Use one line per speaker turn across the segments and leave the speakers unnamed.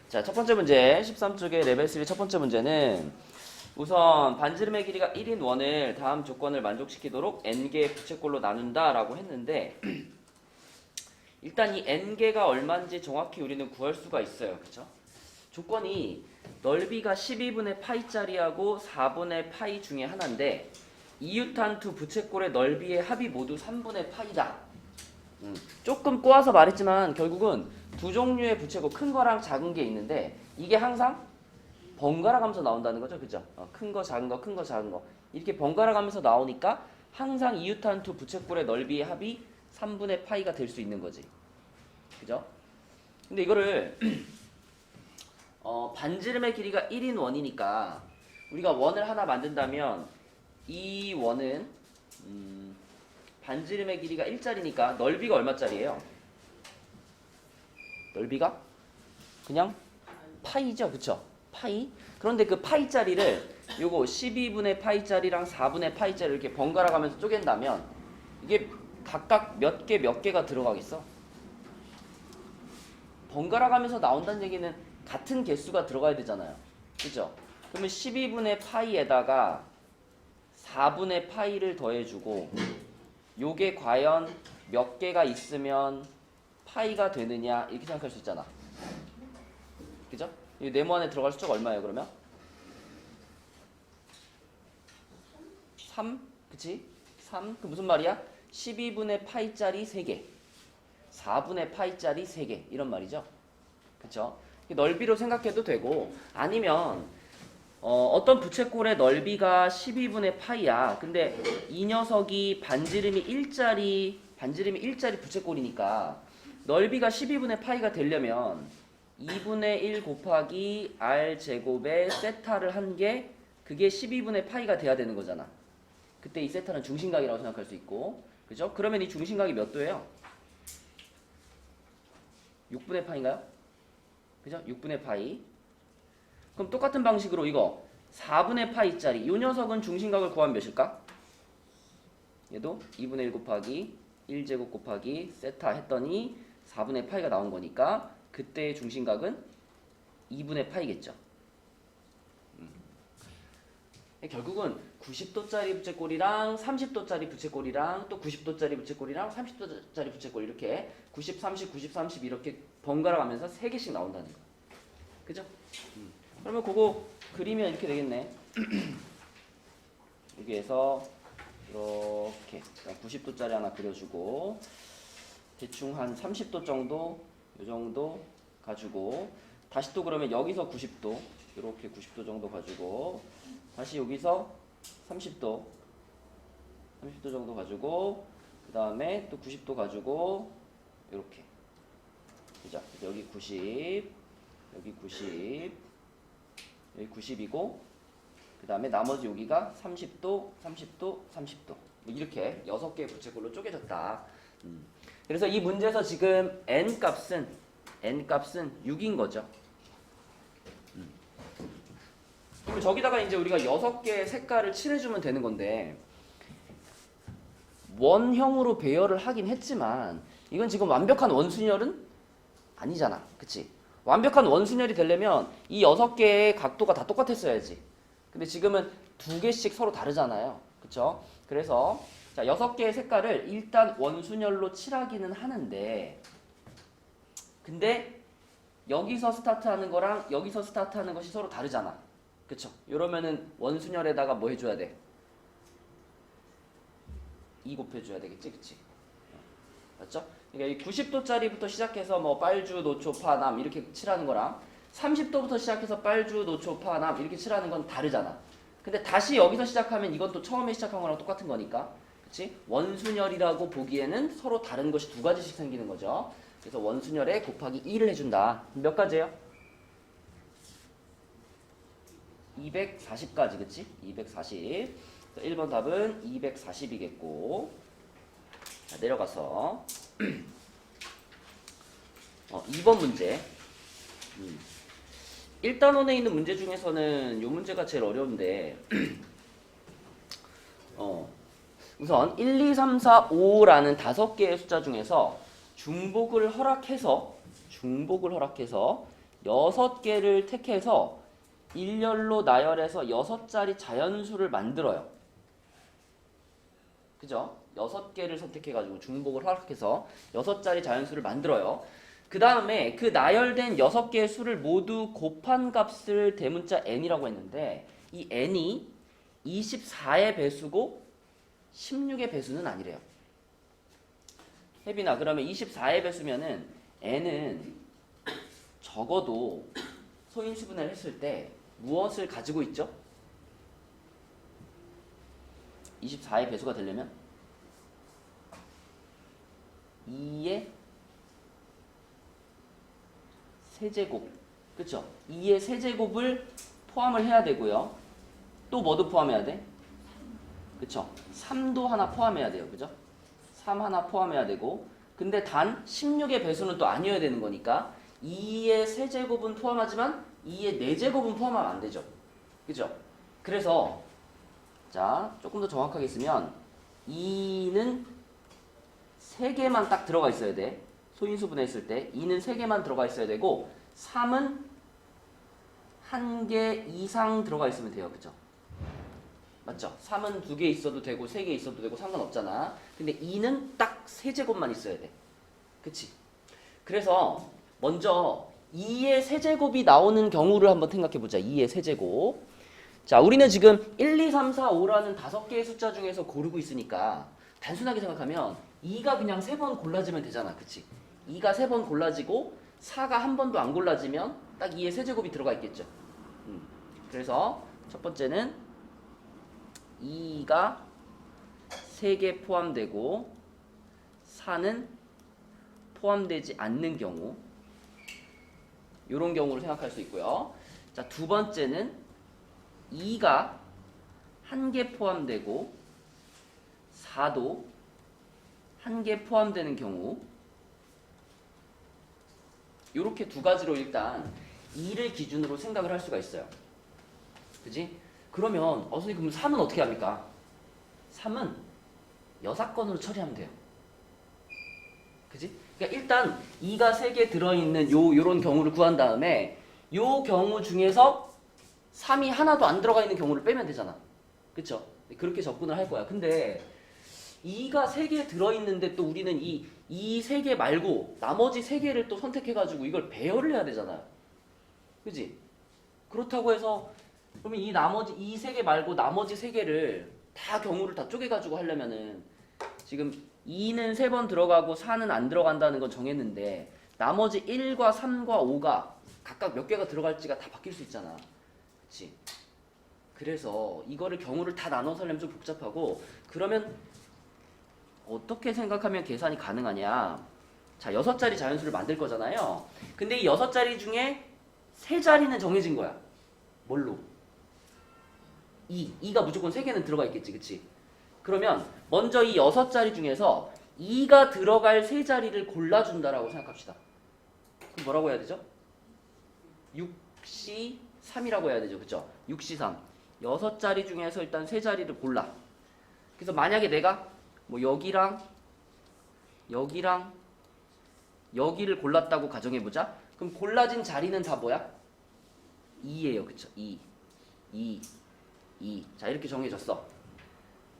자, 첫 번째 문제 13쪽의 레벨 3 첫 번째 문제는 우선 반지름의 길이가 1인 원을 다음 조건을 만족시키도록 n개의 부채꼴로 나눈다 라고 했는데 일단 이 n개가 얼마인지 정확히 우리는 구할 수가 있어요. 그쵸? 조건이 넓이가 12분의 파이짜리하고 4분의 파이 중에 하나인데 이웃한 두 부채꼴의 넓이의 합이 모두 3분의 파이다. 조금 꼬아서 말했지만 결국은 두 종류의 부채꼴 큰 거랑 작은 게 있는데 이게 항상 번갈아 가면서 나온다는 거죠. 그죠? 큰 거, 작은 거, 큰 거, 작은 거 이렇게 번갈아 가면서 나오니까 항상 이웃한 두 부채꼴의 넓이의 합이 3분의 파이가 될 수 있는 거지. 그죠? 근데 이거를 반지름의 길이가 1인 원이니까 우리가 원을 하나 만든다면 이 원은 반지름의 길이가 1짜리니까 넓이가 얼마짜리예요? 넓이가 그냥 파이죠. 그쵸? 파이. 그런데 그 파이짜리를 요거 12분의 파이짜리랑 4분의 파이짜리 이렇게 번갈아 가면서 쪼갠다면 이게 각각 몇 개가 들어가겠어? 번갈아 가면서 나온다는 얘기는 같은 개수가 들어가야 되잖아요. 그죠? 그러면 12분의 파이에다가 4분의 파이를 더해주고 요게 과연 몇 개가 있으면 파이가 되느냐 이렇게 생각할 수 있잖아. 그죠? 이 네모 안에 들어갈 숫자가 얼마예요 그러면? 3? 그치? 3? 그 무슨 말이야? 12분의 파이짜리 3개 4분의 파이짜리 3개 이런 말이죠. 그쵸? 넓이로 생각해도 되고 아니면 어떤 부채꼴의 넓이가 12분의 파이야. 근데 이 녀석이 반지름이 1짜리 부채꼴이니까 넓이가 12분의 파이가 되려면 2분의 1 곱하기 r 제곱에 세타를 한 게 그게 12분의 파이가 돼야 되는 거잖아. 그때 이 세타는 중심각이라고 생각할 수 있고, 그죠? 그러면 이 중심각이 몇 도예요? 6분의 파이인가요? 그죠? 6분의 파이. 그럼 똑같은 방식으로 이거 4분의 파이짜리 이 녀석은 중심각을 구하면 몇일까? 얘도 2분의 1 곱하기 1제곱 곱하기 세타 했더니 4분의 파이가 나온 거니까 그때의 중심각은 2분의 파이겠죠. 결국은 90도짜리 부채꼴이랑 30도짜리 부채꼴이랑 또 90도짜리 부채꼴이랑 30도짜리 부채꼴 이렇게 90, 30, 90, 30 이렇게 번갈아 가면서 3개씩 나온다는 거. 그죠? 그러면 그거 그리면 이렇게 되겠네. 여기에서 이렇게 90도짜리 하나 그려주고 대충 한 30도 정도 이 정도 가지고 다시 또 그러면 여기서 90도 이렇게 90도 정도 가지고 다시 여기서 30도 정도 가지고 그 다음에 또 90도 가지고 이렇게 그죠? 여기 90 여기 90 여기 90이고 그 다음에 나머지 여기가 30도 30도 30도 뭐 이렇게 6개의 부채꼴로 쪼개졌다. 그래서 이 문제에서 지금 n값은 6인 거죠. 그럼 저기다가 이제 우리가 6개의 색깔을 칠해주면 되는 건데 원형으로 배열을 하긴 했지만 이건 지금 완벽한 원순열은 아니잖아. 그치? 완벽한 원순열이 되려면 이 6개의 각도가 다 똑같았어야지. 근데 지금은 2개씩 서로 다르잖아요. 그쵸? 그래서 자 6개의 색깔을 일단 원순열로 칠하기는 하는데 근데 여기서 스타트하는 거랑 여기서 스타트하는 것이 서로 다르잖아. 그쵸? 이러면은 원순열에다가 뭐 해줘야 돼? 2 곱해줘야 되겠지? 그치? 맞죠? 그러니까 이 90도짜리부터 시작해서 뭐 빨주, 노초, 파남 이렇게 칠하는 거랑 30도부터 시작해서 빨주, 노초, 파남 이렇게 칠하는 건 다르잖아. 근데 다시 여기서 시작하면 이건 또 처음에 시작한 거랑 똑같은 거니까 그치? 원순열이라고 보기에는 서로 다른 것이 2가지씩 생기는 거죠. 그래서 원순열에 곱하기 2를 해준다. 몇 가지예요? 240까지 그치? 240 1번 답은 240이겠고 자, 내려가서 2번 문제 1단원에 있는 문제 중에서는 이 문제가 제일 어려운데 우선 1, 2, 3, 4, 5라는 5개의 숫자 중에서 중복을 허락해서 6개를 택해서 일렬로 나열해서 6자리 자연수를 만들어요. 그죠? 6개를 선택해가지고 중복을 허락해서 6자리 자연수를 만들어요. 그 다음에 그 나열된 6개의 수를 모두 곱한 값을 대문자 n이라고 했는데 이 n이 24의 배수고 16의 배수는 아니래요. 혜빈아, 그러면 24의 배수면은 n은 적어도 소인수분해를 했을 때 무엇을 가지고 있죠? 24의 배수가 되려면 2의 세제곱, 그쵸? 2의 세제곱을 포함을 해야 되고요. 또 뭐도 포함해야 돼? 그쵸? 3도 하나 포함해야 돼요. 그죠? 3 하나 포함해야 되고, 근데 단 16의 배수는 또 아니어야 되는 거니까 2의 세제곱은 포함하지만 2의 4제곱은 포함하면 안 되죠. 그죠? 그래서 자, 조금 더 정확하게 쓰면 2는 3개만 딱 들어가 있어야 돼. 소인수분해 했을 때 2는 3개만 들어가 있어야 되고 3은 1개 이상 들어가 있으면 돼요. 그죠? 맞죠? 3은 2개 있어도 되고 3개 있어도 되고 상관없잖아. 근데 2는 딱 3제곱만 있어야 돼. 그치? 그래서 먼저 2의 세제곱이 나오는 경우를 한번 생각해보자. 2의 세제곱. 자, 우리는 지금 1, 2, 3, 4, 5라는 5개의 숫자 중에서 고르고 있으니까 단순하게 생각하면 2가 그냥 3번 골라지면 되잖아. 그치? 2가 3번 골라지고 4가 한 번도 안 골라지면 딱 2의 세제곱이 들어가 있겠죠. 그래서 첫 번째는 2가 3개 포함되고 4는 포함되지 않는 경우, 이런 경우를 생각할 수 있고요. 자, 두 번째는 2가 1개 포함되고 4도 1개 포함되는 경우, 이렇게 두 가지로 일단 2를 기준으로 생각을 할 수가 있어요. 그지? 그러면 선생님, 그럼 3은 어떻게 합니까? 3은 여사건으로 처리하면 돼요. 그지? 그러니까 일단 2가 3개 들어있는 요런 경우를 구한 다음에 요 경우 중에서 3이 하나도 안 들어가 있는 경우를 빼면 되잖아. 그쵸? 그렇게 접근을 할 거야. 근데 2가 3개 들어있는데 또 우리는 이 3개 말고 나머지 3개를 또 선택해가지고 이걸 배열을 해야 되잖아요. 그지? 그렇다고 해서 그러면 이 3개 말고 나머지 3개를 다 경우를 다 쪼개가지고 하려면은 지금 2는 3번 들어가고 4는 안 들어간다는 건 정했는데 나머지 1과 3과 5가 각각 몇 개가 들어갈지가 다 바뀔 수 있잖아. 그치? 그래서 이거를 경우를 다 나눠서 하려면 좀 복잡하고, 그러면 어떻게 생각하면 계산이 가능하냐? 자, 6자리 자연수를 만들 거잖아요. 근데 이 6자리 중에 3자리는 정해진 거야. 뭘로? 2가 무조건 3개는 들어가 있겠지. 그치? 그러면 먼저 이 6자리 중에서 2가 들어갈 3자리를 골라준다라고 생각합시다. 그럼 뭐라고 해야 되죠? 6C 3이라고 해야 되죠. 그쵸? 6C 3. 6자리 중에서 일단 3자리를 골라. 그래서 만약에 내가 뭐 여기랑 여기랑 여기를 골랐다고 가정해보자. 그럼 골라진 자리는 다 뭐야? 2예요. 그쵸? 2. 자, 이렇게 정해졌어.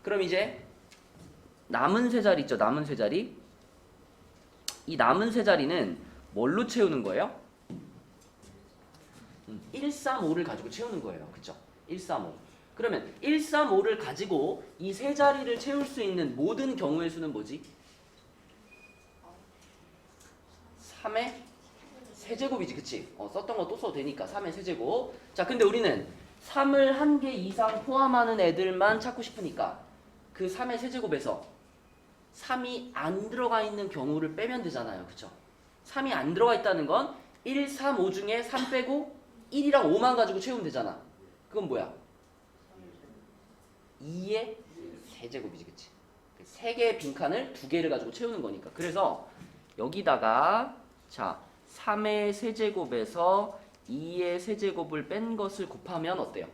그럼 이제 남은 3자리 있죠? 남은 3자리. 이 남은 3자리는 뭘로 채우는 거예요? 1, 3, 5를 가지고 채우는 거예요. 그쵸? 1, 3, 5. 그러면 1, 3, 5를 가지고 이 3자리를 채울 수 있는 모든 경우의 수는 뭐지? 3의 세제곱이지. 그치? 썼던 거 또 써도 되니까 3의 세제곱. 자, 근데 우리는 3을 1개 이상 포함하는 애들만 찾고 싶으니까 그 3의 세제곱에서 3이 안 들어가 있는 경우를 빼면 되잖아요. 그쵸? 3이 안 들어가 있다는 건 1, 3, 5 중에 3 빼고 1이랑 5만 가지고 채우면 되잖아. 그건 뭐야? 2의 세제곱이지. 그치? 3개의 빈칸을 2개를 가지고 채우는 거니까. 그래서 여기다가 자, 3의 세제곱에서 2의 세제곱을 뺀 것을 곱하면 어때요?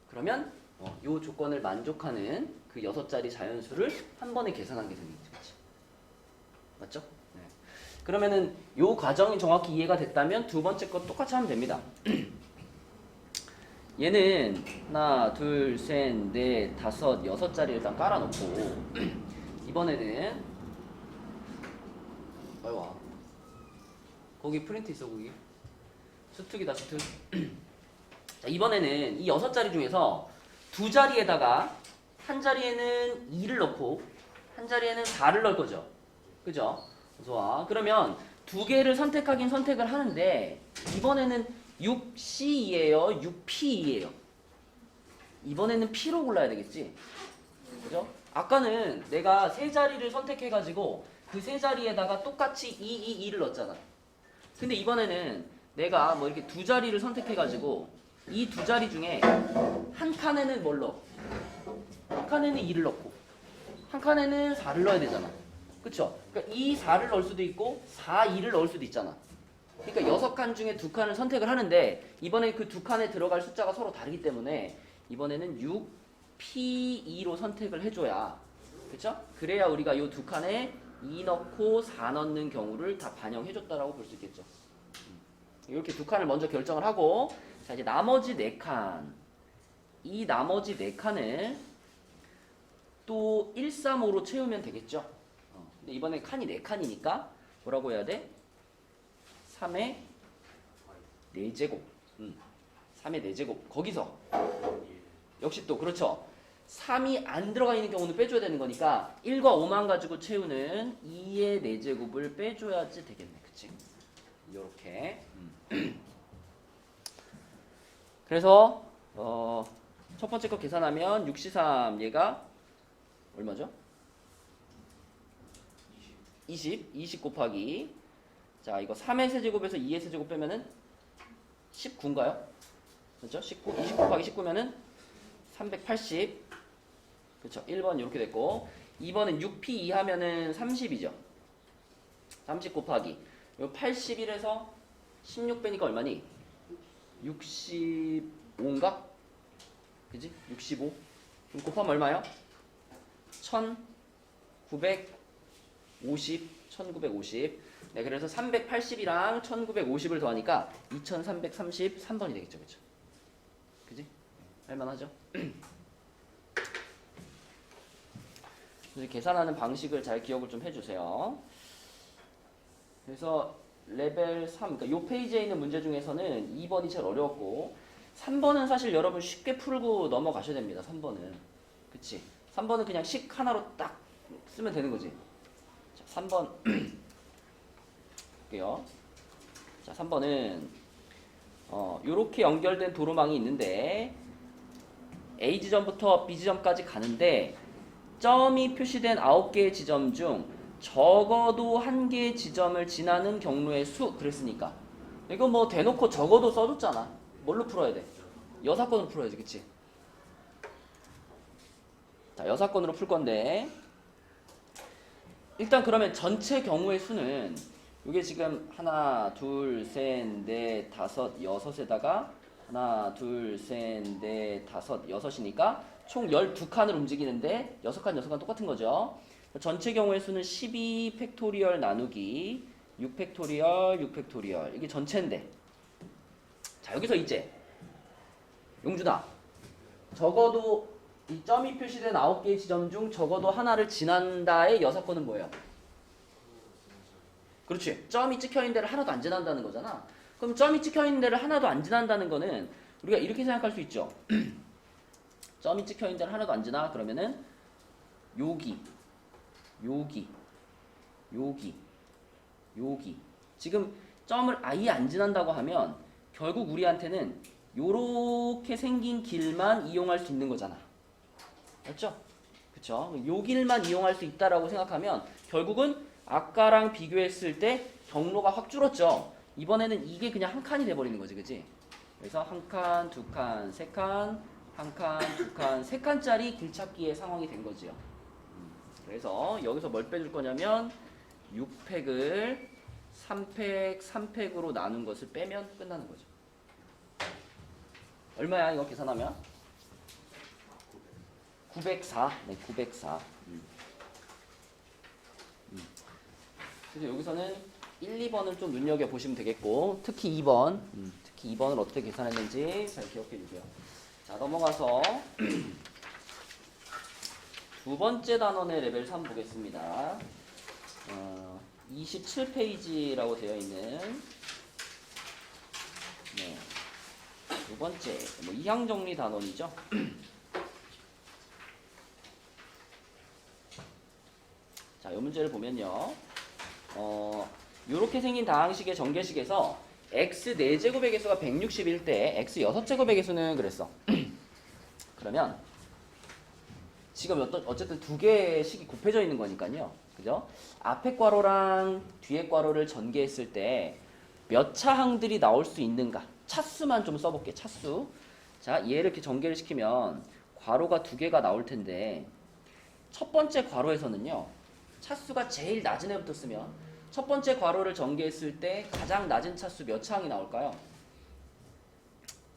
그러면 이 조건을 만족하는 그 6자리 자연수를 한 번에 계산한 게 되는 거죠. 맞죠? 네. 그러면은 요 과정이 정확히 이해가 됐다면 두 번째 것 똑같이 하면 됩니다. 얘는 하나, 둘, 셋, 넷, 다섯, 여섯 자리 일단 깔아놓고 이번에는 빨리 와. 거기 프린트 있어 거기. 수특이다 수특. 자, 이번에는 이 여섯 자리 중에서 두 자리에다가 한 자리에는 2를 넣고 한 자리에는 4를 넣을 거죠. 그죠? 좋아. 그러면 두 개를 선택하긴 선택을 하는데 이번에는 6C이에요? 6P이에요? 이번에는 P로 골라야 되겠지? 그죠? 아까는 내가 세 자리를 선택해가지고 그 세 자리에다가 똑같이 2를 넣었잖아. 근데 이번에는 내가 뭐 이렇게 두 자리를 선택해가지고 이 두 자리 중에 한 칸에는 뭘 넣어? 한 칸에는 2를 넣고 한 칸에는 4를 넣어야 되잖아. 그쵸? 그러니까 2, 4를 넣을 수도 있고 4, 2를 넣을 수도 있잖아. 그러니까 6칸 중에 2칸을 선택을 하는데 이번에 그 두 칸에 들어갈 숫자가 서로 다르기 때문에 이번에는 6, P2로 선택을 해줘야 그쵸? 그래야 우리가 이 두 칸에 2 넣고 4 넣는 경우를 다 반영해줬다라고 볼 수 있겠죠. 이렇게 두 칸을 먼저 결정을 하고 자 이제 나머지 4칸 이 나머지 4칸을 또 135로 채우면 되겠죠. 근데 이번에 칸이 4칸이니까 뭐라고 해야 돼? 3의 4제곱 3의 4제곱 거기서 역시 또 그렇죠. 3이 안 들어가 있는 경우는 빼줘야 되는 거니까 1과 5만 가지고 채우는 2의 4제곱을 빼줘야지 되겠네. 그치? 요렇게 그래서 첫 번째 거 계산하면 6C3 얘가 얼마죠? 20 곱하기 자 이거 3의 세제곱에서 2의 세제곱 빼면은 19인가요? 그렇죠? 19 20 곱하기 19면은 380 그렇죠? 1번 이렇게 됐고 2번은 6P2 하면은 30이죠. 30 곱하기 요 81에서 16 빼니까 얼마니? 65인가? 그지? 65 그럼 곱하면 얼마요? 1950 네 그래서 380이랑 1950을 더하니까 2333번이 되겠죠. 그죠? 그지? 할만하죠? 계산하는 방식을 잘 기억을 좀 해주세요. 그래서 레벨 3, 그러니까 이 페이지에 있는 문제 중에서는 2번이 제일 어려웠고 3번은 사실 여러분 쉽게 풀고 넘어가셔야 됩니다. 3번은 그치? 3번은 그냥 식 하나로 딱 쓰면 되는 거지. 자, 3번 볼게요. 자, 3번은 요렇게 연결된 도로망이 있는데 A 지점부터 B 지점까지 가는데 점이 표시된 9개의 지점 중 적어도 1개의 지점을 지나는 경로의 수 그랬으니까 이거 뭐 대놓고 적어도 써줬잖아. 뭘로 풀어야 돼? 여사건으로 풀어야지. 그치? 자, 여사건으로 풀 건데 일단 그러면 전체 경우의 수는 이게 지금 하나, 둘, 셋, 넷, 다섯, 여섯에다가 하나, 둘, 셋, 넷, 다섯, 여섯이니까 총 12칸을 움직이는데 6칸, 6칸 똑같은 거죠. 전체 경우의 수는 12 팩토리얼 나누기 6 팩토리얼, 6 팩토리얼 이게 전체인데 자 여기서 이제 용준아 적어도 이 점이 표시된 9개의 지점 중 적어도 하나를 지난다의 여사건은 뭐예요? 그렇지. 점이 찍혀있는 데를 하나도 안 지난다는 거잖아. 그럼 점이 찍혀있는 데를 하나도 안 지난다는 거는 우리가 이렇게 생각할 수 있죠. 점이 찍혀있는 데를 하나도 안 지나 그러면은 여기 지금 점을 아예 안 지난다고 하면 결국 우리한테는 요렇게 생긴 길만 이용할 수 있는 거잖아. 맞죠? 그쵸? 요 길만 이용할 수 있다라고 생각하면 결국은 아까랑 비교했을 때 경로가 확 줄었죠. 이번에는 이게 그냥 한 칸이 돼버리는 거지. 그치? 그래서 한 칸, 두 칸, 세 칸, 한 칸, 두 칸, 세 칸짜리 길찾기의 상황이 된 거지요. 그래서 여기서 뭘 빼줄 거냐면 6팩을 3팩, 3팩으로 나눈 것을 빼면 끝나는 거죠. 얼마야 이거 계산하면? 904. 네, 904. 그래서 여기서는 1, 2번은 좀 눈여겨보시면 되겠고 특히 2번 특히 2번을 어떻게 계산했는지 잘 기억해 주세요. 자 넘어가서 두 번째 단원의 레벨 3 보겠습니다. 27페이지라고 되어 있는 네, 두 번째 뭐 이항정리 단원이죠. 자, 이 문제를 보면요. 이렇게 생긴 다항식의 전개식에서 x 4제곱의 개수가 161대 x 6제곱의 개수는 그랬어. 그러면 지금 어쨌든 두 개의 식이 곱해져 있는 거니까요. 그죠? 앞에 괄호랑 뒤에 괄호를 전개했을 때 몇 차항들이 나올 수 있는가? 차수만 좀 써볼게. 차수. 자, 얘를 이렇게 전개를 시키면 괄호가 두 개가 나올 텐데 첫 번째 괄호에서는요. 차수가 제일 낮은 애부터 쓰면 첫 번째 괄호를 전개했을 때 가장 낮은 차수 몇 차항이 나올까요?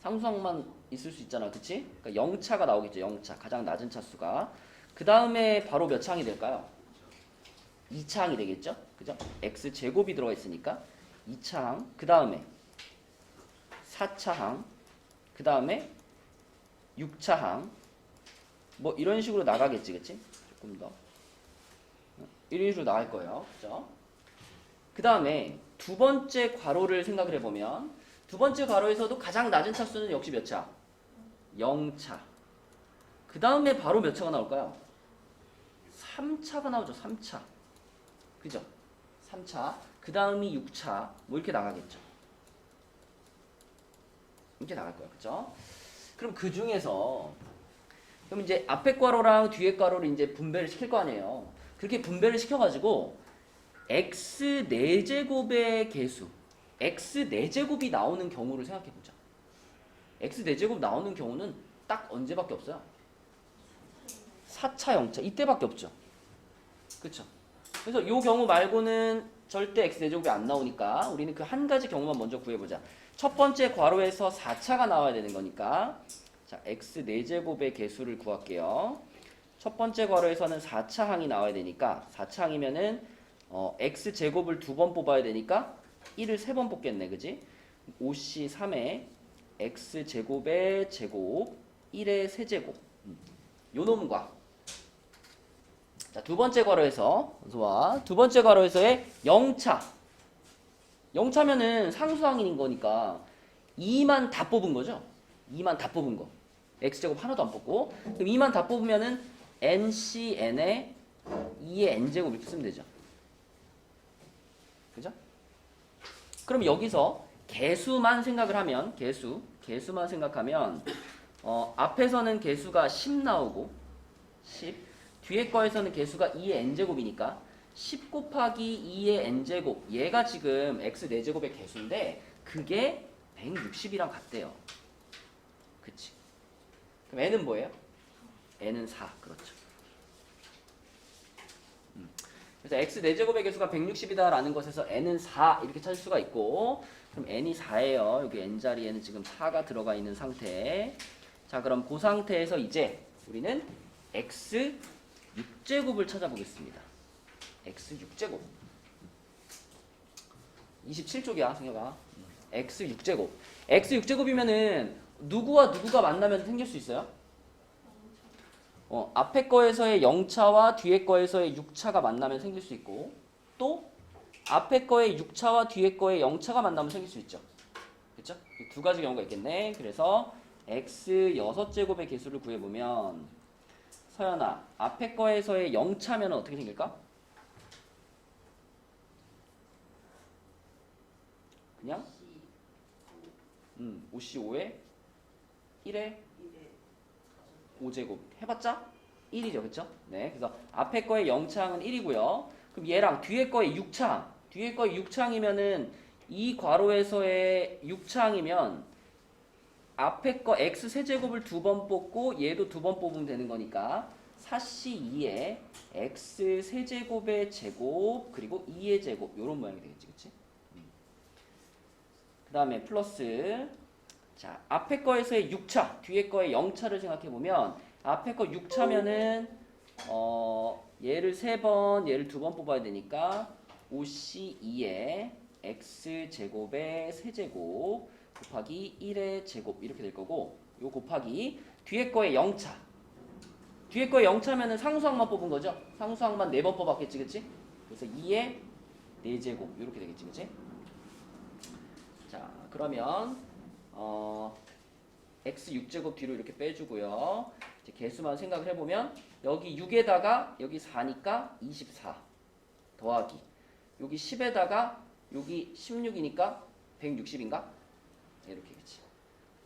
상수항만 있을 수 있잖아. 그치? 그러니까 0차가 나오겠죠. 0차. 가장 낮은 차수가. 그 다음에 바로 몇 차항이 될까요? 2차항이 되겠죠? 그죠? x제곱이 들어가 있으니까 2차항. 그 다음에 4차항. 그 다음에 6차항. 뭐 이런 식으로 나가겠지. 그치? 조금 더. 이런 식으로 나갈 거예요. 그죠? 그 다음에 두 번째 괄호를 생각을 해보면 두 번째 괄호에서도 가장 낮은 차수는 역시 몇 차? 0차. 그 다음에 바로 몇 차가 나올까요? 3차가 나오죠. 3차. 그죠? 3차. 그 다음이 6차. 뭐 이렇게 나가겠죠. 이렇게 나갈 거예요. 그죠? 그럼 그 중에서 그럼 이제 앞에 괄호랑 뒤에 괄호를 이제 분배를 시킬 거 아니에요. 그렇게 분배를 시켜가지고 x 4제곱의 개수 x 4제곱이 나오는 경우를 생각해보자. x 4제곱 나오는 경우는 딱 언제밖에 없어요? 4차 0차 이때밖에 없죠. 그쵸? 그래서 이 경우 말고는 절대 x 4제곱이 안 나오니까 우리는 그 한 가지 경우만 먼저 구해보자. 첫 번째 괄호에서 4차가 나와야 되는 거니까 자 x 4제곱의 개수를 구할게요. 첫 번째 괄호에서는 4차항이 나와야 되니까 4차항이면은 x제곱을 2번 뽑아야 되니까 1을 3번 뽑겠네. 그지? 5c 3에 x제곱의 제곱 1의 세제곱 요 놈과 자, 두 번째 괄호에서 좋아. 두 번째 괄호에서의 0차 0차면은 상수항인 거니까 2만 다 뽑은 거죠. 2만 다 뽑은 거. x제곱 하나도 안 뽑고 그럼 2만 다 뽑으면은 ncn에 2의 n제곱 이렇게 쓰면 되죠. 그죠? 그럼 여기서 개수만 생각을 하면 개수만 생각하면 앞에서는 개수가 10 나오고 10 뒤에 거에서는 개수가 2의 n제곱이니까 10 곱하기 2의 n제곱 얘가 지금 x 4제곱의 개수인데 그게 160이랑 같대요. 그치? 그럼 n은 뭐예요? n은 4. 그렇죠. 그래서 x 4제곱의 개수가 160이다 라는 것에서 n은 4 이렇게 찾을 수가 있고 그럼 n이 4예요. 여기 n 자리에는 지금 4가 들어가 있는 상태. 자 그럼 그 상태에서 이제 우리는 x 6제곱을 찾아보겠습니다. x 6제곱 27쪽이야 승혁아. x 6제곱 x 6제곱이면은 누구와 누구가 만나면 생길 수 있어요? 앞에 거에서의 0차와 뒤에 거에서의 6차가 만나면 생길 수 있고 또 앞에 거의 6차와 뒤에 거의 0차가 만나면 생길 수 있죠. 그렇죠? 두 가지 경우가 있겠네. 그래서 x 6제곱의 개수를 구해보면 서연아 앞에 거에서의 0차면 어떻게 생길까? 그냥 5c5에 1에 5제곱 해봤자 1이죠. 그쵸? 네. 그래서 앞에 거의 0차항은 1이고요. 그럼 얘랑 뒤에 거의 6차항. 뒤에 거의 6차항이면은 이 괄호에서의 6차항이면 앞에 거 x 세제곱을 2번 뽑고 얘도 2번 뽑으면 되는 거니까 4c2에 x 세제곱의 제곱 그리고 2의 제곱 요런 모양이 되겠지. 그치? 그 다음에 플러스 자, 앞에 거에서의 6차, 뒤에 거의 0차를 생각해보면 앞에 거 6차면은 얘를 3번, 얘를 2번 뽑아야 되니까 5c2에 x제곱의 세제곱 곱하기 1의 제곱 이렇게 될 거고 요 곱하기 뒤에 거에 0차 뒤에 거에 0차면은 상수항만 뽑은 거죠? 상수항만 4번 뽑았겠지 그치? 그래서 2의 4제곱 이렇게 되겠지 그치? 자 그러면 x 6제곱 뒤로 이렇게 빼주고요. 이제 개수만 생각을 해보면 여기 6에다가 여기 4니까 24 더하기 여기 10에다가 여기 16이니까 160인가? 이렇게겠지.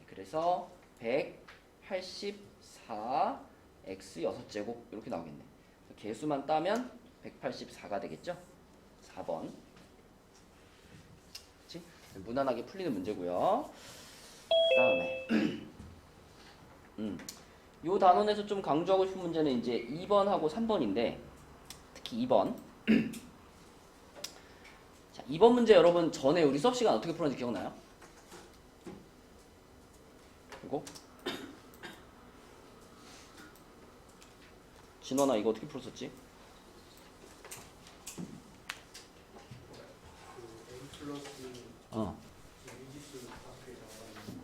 그래서 184 x 6제곱 이렇게 나오겠네. 개수만 따면 184가 되겠죠? 4번. 그치? 무난하게 풀리는 문제고요. 다음에 요 단원에서 좀 강조하고 싶은 문제는 이제 2번하고 3번인데 특히 2번 자 2번 문제 여러분 전에 우리 수업 시간 어떻게 풀었는지 기억나요? 이거 진원아 이거 어떻게 풀었었지?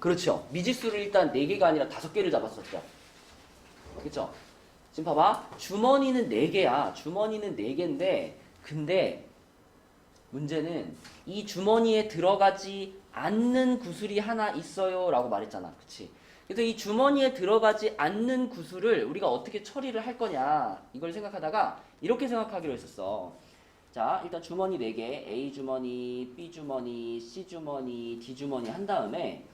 그렇죠. 미지수를 일단 4개가 아니라 5개를 잡았었죠. 그렇죠? 지금 봐봐. 주머니는 4개야. 주머니는 4개인데 근데 문제는 이 주머니에 들어가지 않는 구슬이 하나 있어요 라고 말했잖아. 그치? 그래서 이 주머니에 들어가지 않는 구슬을 우리가 어떻게 처리를 할 거냐 이걸 생각하다가 이렇게 생각하기로 했었어. 자 일단 주머니 4개 A 주머니, B 주머니, C 주머니, D 주머니 한 다음에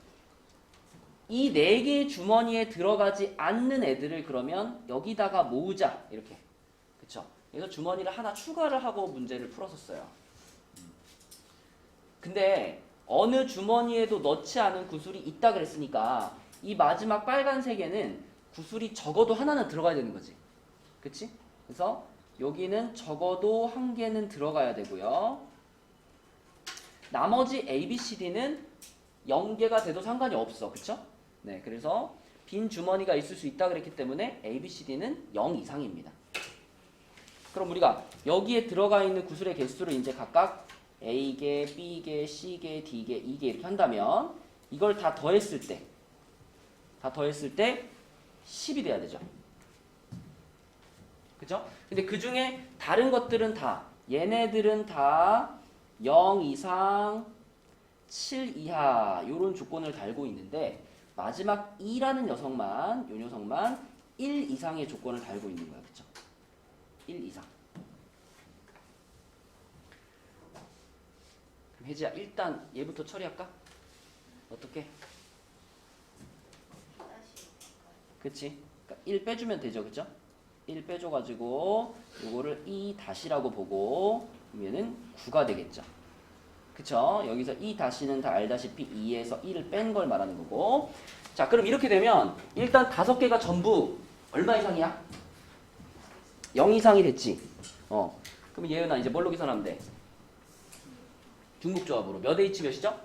이 4개의 주머니에 들어가지 않는 애들을 그러면 여기다가 모으자 이렇게 그쵸? 그래서 주머니를 하나 추가를 하고 문제를 풀었었어요. 근데 어느 주머니에도 넣지 않은 구슬이 있다 그랬으니까 이 마지막 빨간색에는 구슬이 적어도 하나는 들어가야 되는 거지 그치? 그래서 여기는 적어도 1개는 들어가야 되고요. 나머지 A, B, C, D는 0개가 돼도 상관이 없어 그쵸? 네, 그래서 빈 주머니가 있을 수 있다 그랬기 때문에 A, B, C, D는 0 이상입니다. 그럼 우리가 여기에 들어가 있는 구슬의 개수를 이제 각각 A개, B개, C개, D개, E개 이렇게 한다면 이걸 다 더했을 때 10이 돼야 되죠. 그죠? 근데 그 중에 다른 것들은 다 얘네들은 다 0 이상 7 이하 요런 조건을 달고 있는데 마지막 2라는 녀석만 요 녀석만 1 이상의 조건을 달고 있는 거야. 그쵸? 1 이상. 그럼 혜지야 일단 얘부터 처리할까? 어떻게? 그치? 그러니까 1 빼주면 되죠. 그쵸? 1 빼줘가지고 요거를 2 다시라고 보고 그러면은 9가 되겠죠. 그쵸? 여기서 2 다시는 다 알다시피 2에서 1을 뺀 걸 말하는 거고. 자, 그럼 이렇게 되면 일단 5개가 전부 얼마 이상이야? 0 이상이 됐지? 그럼 예은아 이제 뭘로 계산하면 돼? 중국조합으로. 몇 H 몇이죠?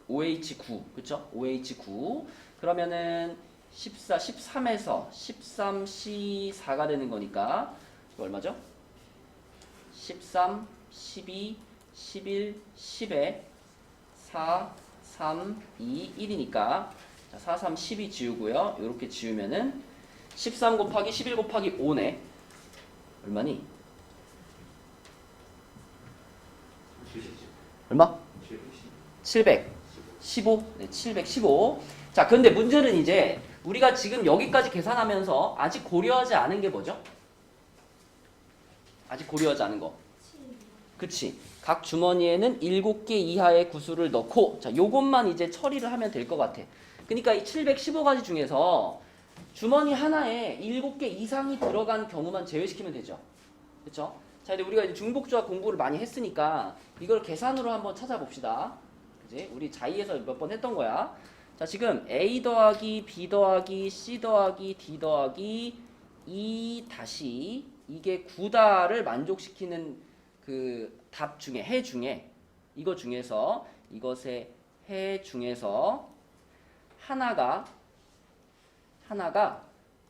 5H9. 그쵸? 5H9. 그러면은 14, 13에서 13C4가 되는 거니까 이거 얼마죠? 13, 12, 11, 10에 4, 3, 2, 1이니까 자, 4, 3, 12 지우고요. 이렇게 지우면은 13 곱하기 11 곱하기 5네. 얼마니? 얼마? 715. 네, 715. 자, 그런데 문제는 이제 우리가 지금 여기까지 계산하면서 아직 고려하지 않은 게 뭐죠? 아직 고려하지 않은 거. 그치. 각 주머니에는 7개 이하의 구슬을 넣고 자, 요것만 이제 처리를 하면 될 것 같아. 그러니까 이 715가지 중에서 주머니 하나에 7개 이상이 들어간 경우만 제외시키면 되죠. 그쵸? 자, 근데 우리가 이제 중복조합 공부를 많이 했으니까 이걸 계산으로 한번 찾아봅시다. 그치? 우리 자이에서 몇 번 했던 거야. 자, 지금 A 더하기 B 더하기 C 더하기 D 더하기 E 다시 이게 9다를 만족시키는 그 답 중에 해 중에 이거 중에서 이것의 해 중에서 하나가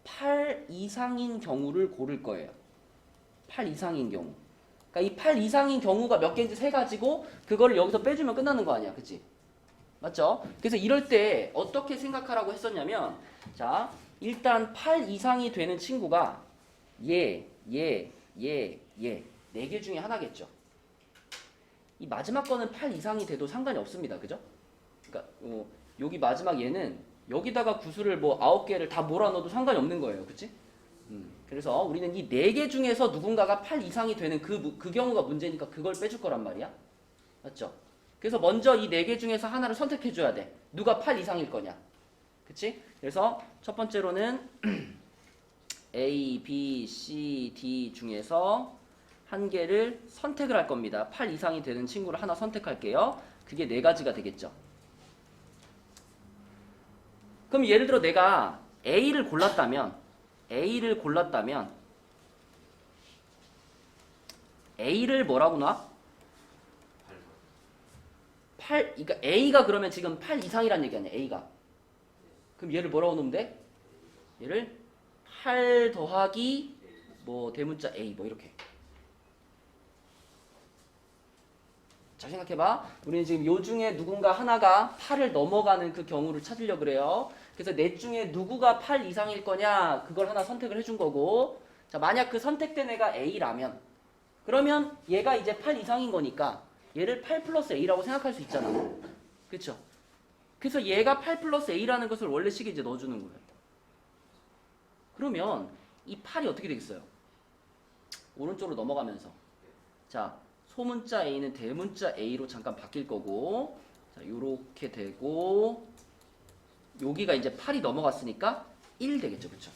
8 이상인 경우를 고를 거예요. 8 이상인 경우. 그러니까 이 8 이상인 경우가 몇 개인지 세 가지고 그거를 여기서 빼주면 끝나는 거 아니야. 그치? 맞죠? 그래서 이럴 때 어떻게 생각하라고 했었냐면 자 일단 8 이상이 되는 친구가 네 개 중에 하나겠죠. 이 마지막 거는 8 이상이 돼도 상관이 없습니다. 그죠? 그러니까 여기 마지막 얘는 여기다가 구수를 뭐 9개를 다 몰아넣어도 상관이 없는 거예요. 그치? 그래서 우리는 이 4개 중에서 누군가가 8 이상이 되는 그 경우가 문제니까 그걸 빼줄 거란 말이야. 맞죠? 그래서 먼저 이 4개 중에서 하나를 선택해 줘야 돼. 누가 8 이상일 거냐. 그치? 그래서 첫 번째로는 A, B, C, D 중에서 한 개를 선택을 할 겁니다. 8 이상이 되는 친구를 하나 선택할게요. 그게 4가지가 되겠죠. 그럼 예를 들어 내가 A를 골랐다면 A를 뭐라고 놔? 8, 그러니까 A가 그러면 지금 8 이상이란 얘기 아니야, A가. 그럼 얘를 뭐라고 놓으면 돼? 얘를 8 더하기 뭐 대문자 A 뭐 이렇게. 자 생각해봐. 우리는 지금 요 중에 누군가 하나가 8을 넘어가는 그 경우를 찾으려고 그래요. 그래서 넷 중에 누구가 8 이상일 거냐 그걸 하나 선택을 해준 거고 자 만약 그 선택된 애가 A라면 그러면 얘가 이제 8 이상인 거니까 얘를 8 플러스 A라고 생각할 수 있잖아. 그쵸? 그래서 얘가 8 플러스 A라는 것을 원래식에 이제 넣어주는 거예요. 그러면 이 8이 어떻게 되겠어요? 오른쪽으로 넘어가면서 자 소문자 A는 대문자 A로 잠깐 바뀔 거고 자 요렇게 되고 여기가 이제 8이 넘어갔으니까 1 되겠죠. 그쵸?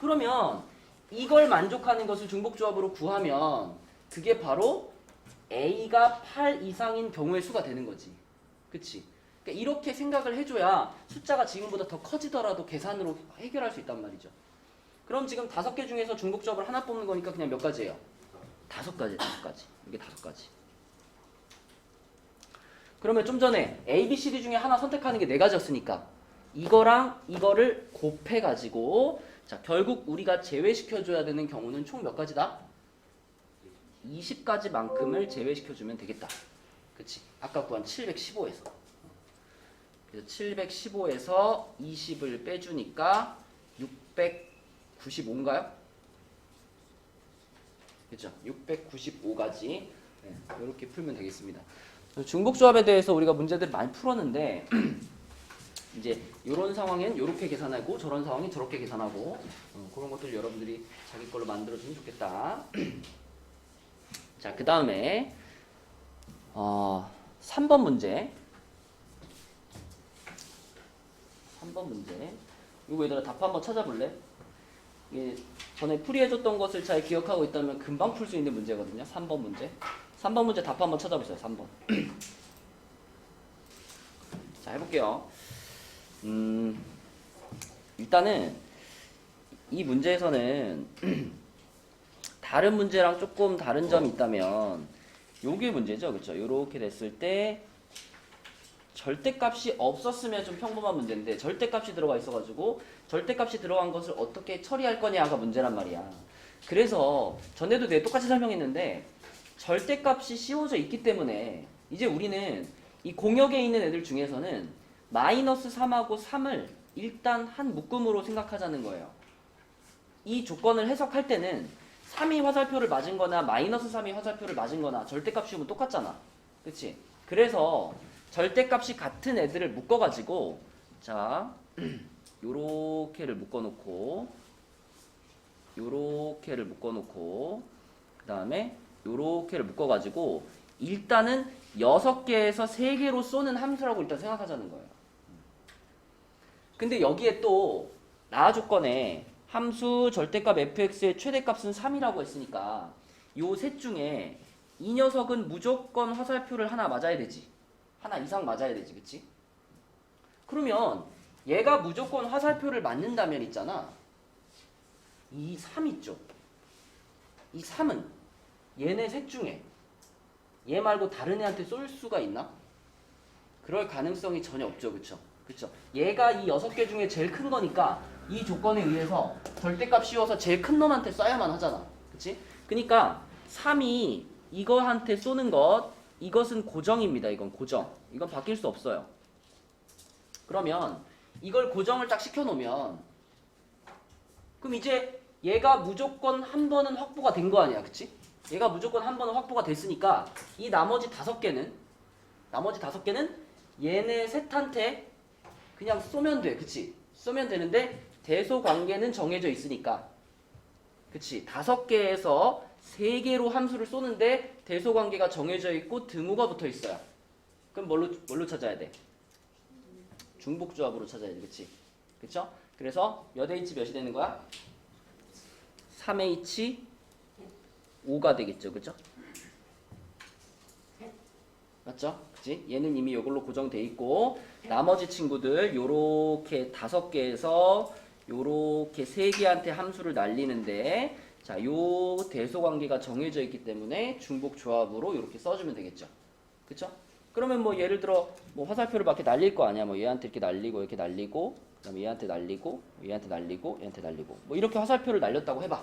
그러면 이걸 만족하는 것을 중복조합으로 구하면 그게 바로 A가 8 이상인 경우의 수가 되는 거지. 그치? 그러니까 이렇게 생각을 해줘야 숫자가 지금보다 더 커지더라도 계산으로 해결할 수 있단 말이죠. 그럼 지금 5개 중에서 중복조합을 하나 뽑는 거니까 그냥 몇 가지예요? 5가지. 이게 5가지. 그러면 좀 전에 A, B, C, D 중에 하나 선택하는 게 4가지였으니까 이거랑 이거를 곱해가지고 자 결국 우리가 제외시켜줘야 되는 경우는 총 몇 가지다? 20가지만큼을 제외시켜주면 되겠다. 그치? 아까 구한 715에서. 그래서 715에서 20을 빼주니까 695인가요? 그죠? 695가지. 네, 이렇게 풀면 되겠습니다. 중복조합에 대해서 우리가 문제들 많이 풀었는데 이제 이런 상황엔 이렇게 계산하고 저런 상황엔 저렇게 계산하고 그런 것들 여러분들이 자기 걸로 만들어주면 좋겠다. 자, 그 다음에 3번 문제. 3번 문제. 이거 얘들아 답 한번 찾아볼래? 이게 전에 풀이해줬던 것을 잘 기억하고 있다면 금방 풀 수 있는 문제거든요. 3번 문제. 3번 문제 답 한번 찾아보세요. 3번. 자, 해볼게요. 일단은 이 문제에서는 다른 문제랑 조금 다른 점이 있다면 요게 문제죠. 그렇죠? 요렇게 됐을 때 절대값이 없었으면 좀 평범한 문제인데 절대값이 들어가 있어가지고 절대값이 들어간 것을 어떻게 처리할 거냐가 문제란 말이야. 그래서 전에도 내가 똑같이 설명했는데 절대값이 씌워져 있기 때문에 이제 우리는 이 공역에 있는 애들 중에서는 마이너스 3하고 3을 일단 한 묶음으로 생각하자는 거예요. 이 조건을 해석할 때는 3이 화살표를 맞은 거나 마이너스 3이 화살표를 맞은 거나 절대값 씌우면 똑같잖아. 그치? 그래서 절대값이 같은 애들을 묶어가지고 자 요렇게를 묶어놓고 요렇게를 묶어놓고 그 다음에 요렇게를 묶어가지고 일단은 6개에서 3개로 쏘는 함수라고 일단 생각하자는 거예요. 근데 여기에 또 나와 조건에 함수 절대값 fx의 최대값은 3이라고 했으니까 요 셋 중에 이 녀석은 무조건 화살표를 하나 맞아야 되지. 하나 이상 맞아야 되지. 그치? 그러면 얘가 무조건 화살표를 맞는다면 있잖아. 이 3 있죠. 이 3은 얘네 셋 중에 얘 말고 다른 애한테 쏠 수가 있나? 그럴 가능성이 전혀 없죠. 그쵸? 그쵸? 얘가 이 6개 중에 제일 큰 거니까 이 조건에 의해서 절대값 씌워서 제일 큰 놈한테 쏴야만 하잖아. 그치? 그러니까 3이 이거한테 쏘는 것, 이것은 고정입니다. 이건 고정. 이건 바뀔 수 없어요. 그러면 이걸 고정을 딱 시켜놓으면 그럼 이제 얘가 무조건 한 번은 확보가 된 거 아니야, 그치? 얘가 무조건 한 번은 확보가 됐으니까 이 나머지 5개는 얘네 셋한테 그냥 쏘면 돼, 그치? 쏘면 되는데 대소 관계는 정해져 있으니까, 그치? 5개에서 3개로 함수를 쏘는데 대소 관계가 정해져 있고 등호가 붙어 있어요. 그럼 뭘로 찾아야 돼? 중복 조합으로 찾아야 돼, 그치? 그쵸? 그래서 몇 H 몇이 되는 거야? 3H 5가 되겠죠, 그죠? 맞죠? 그치? 얘는 이미 이걸로 고정돼 있고 나머지 친구들 요렇게 5개에서 요렇게 3개한테 함수를 날리는데 자, 요 대소 관계가 정해져 있기 때문에 중복 조합으로 이렇게 써주면 되겠죠. 그쵸? 그러면 뭐 예를 들어 뭐 화살표를 막 이렇게 날릴 거 아니야. 뭐 얘한테 이렇게 날리고 이렇게 날리고 그다음에 얘한테 날리고 얘한테 날리고 얘한테 날리고 뭐 이렇게 화살표를 날렸다고 해봐.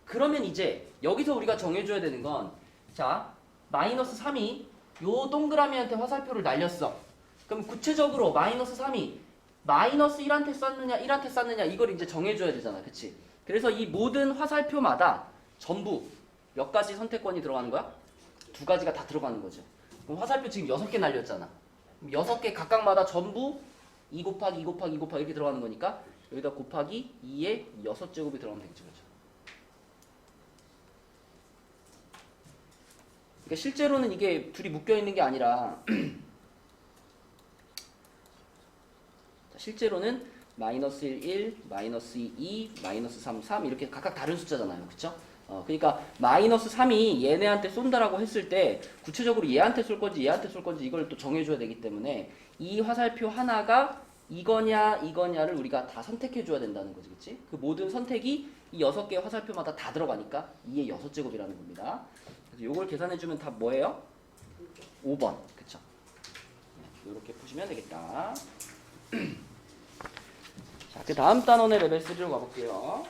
그러면 이제 여기서 우리가 정해줘야 되는 건 자, 마이너스 3이 요 동그라미한테 화살표를 날렸어. 그럼 구체적으로 마이너스 3이 마이너스 1한테 쐈느냐 1한테 쐈느냐 이걸 이제 정해줘야 되잖아. 그치? 그래서 이 모든 화살표마다 전부 몇 가지 선택권이 들어가는 거야? 2가지가 다 들어가는 거죠. 그럼 화살표 지금 6개 날렸잖아. 6개 각각마다 전부 2 곱하기 2 곱하기 2 곱하기 이렇게 들어가는 거니까 여기다 곱하기 2의 6제곱이 들어가면 되겠죠. 그렇죠? 그러니까 실제로는 이게 둘이 묶여있는 게 아니라 실제로는 마이너스 1, 1, 마이너스 2, 2, 마이너스 3, 3 이렇게 각각 다른 숫자잖아요. 그쵸? 그러니까 마이너스 3이 얘네한테 쏜다라고 했을 때 구체적으로 얘한테 쏠 건지 얘한테 쏠 건지 이걸 또 정해줘야 되기 때문에 이 화살표 하나가 이거냐 이거냐를 우리가 다 선택해줘야 된다는 거지. 그치? 그 모든 선택이 이 6개의 화살표마다 다 들어가니까 2의 6제곱이라는 겁니다. 그래서 요걸 계산해주면 다 뭐예요? 5번. 그쵸? 이렇게 푸시면 되겠다. 자, 그 다음 단원의 레벨 3로 가볼게요.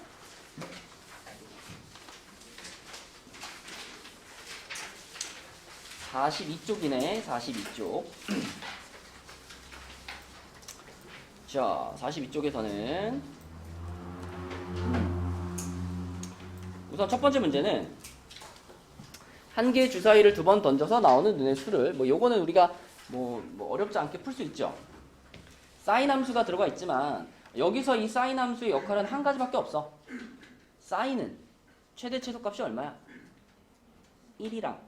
(42쪽이네) 42쪽. 자, 42쪽에서는 우선 첫 번째 문제는 한 개의 주사위를 2번 던져서 나오는 눈의 수를 뭐 요거는 우리가 뭐 어렵지 않게 풀 수 있죠. 사인 함수가 들어가 있지만 여기서 이 사인 함수의 역할은 한 가지밖에 없어. 사인은 최대 최소값이 얼마야? 1이랑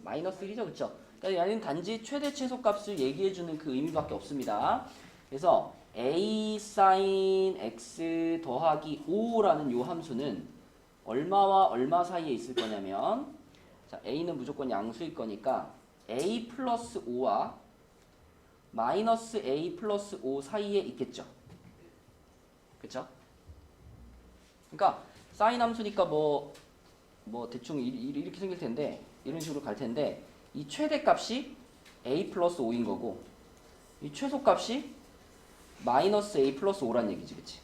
마이너스 1이죠. 그쵸? 그러니까 얘는 단지 최대 최소값을 얘기해주는 그 의미밖에 없습니다. 그래서 a sin x 더하기 5라는 요 함수는 얼마와 얼마 사이에 있을 거냐면 자, a는 무조건 양수일 거니까 a 플러스 5와 마이너스 a 플러스 5 사이에 있겠죠. 그쵸? 그러니까 사인 함수니까 뭐 대충 이렇게 생길 텐데 이런 식으로 갈 텐데 이 최대값이 a 플러스 5인 거고 이 최소값이 마이너스 a 플러스 5란 얘기지. 그치?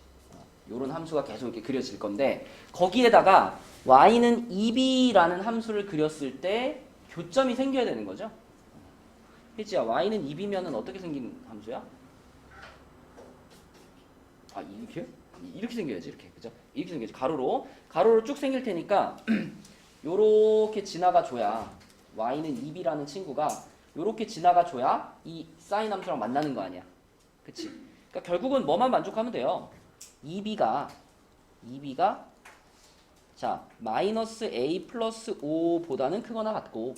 요런 함수가 계속 이렇게 그려질 건데 거기에다가 y는 2b라는 함수를 그렸을 때 교점이 생겨야 되는 거죠. 혜지야, y는 2b면은 어떻게 생긴 함수야? 아, 이렇게? 이렇게 생겨야지. 이렇게. 그죠? 이렇게 생겨야지. 가로로 쭉 생길 테니까 요렇게 지나가 줘야 y는 2b라는 친구가 요렇게 지나가 줘야 이 사인 함수랑 만나는 거 아니야. 그치? 그러니까 결국은 뭐만 만족하면 돼요. 2b가 자 마이너스 a 플러스 5보다는 크거나 같고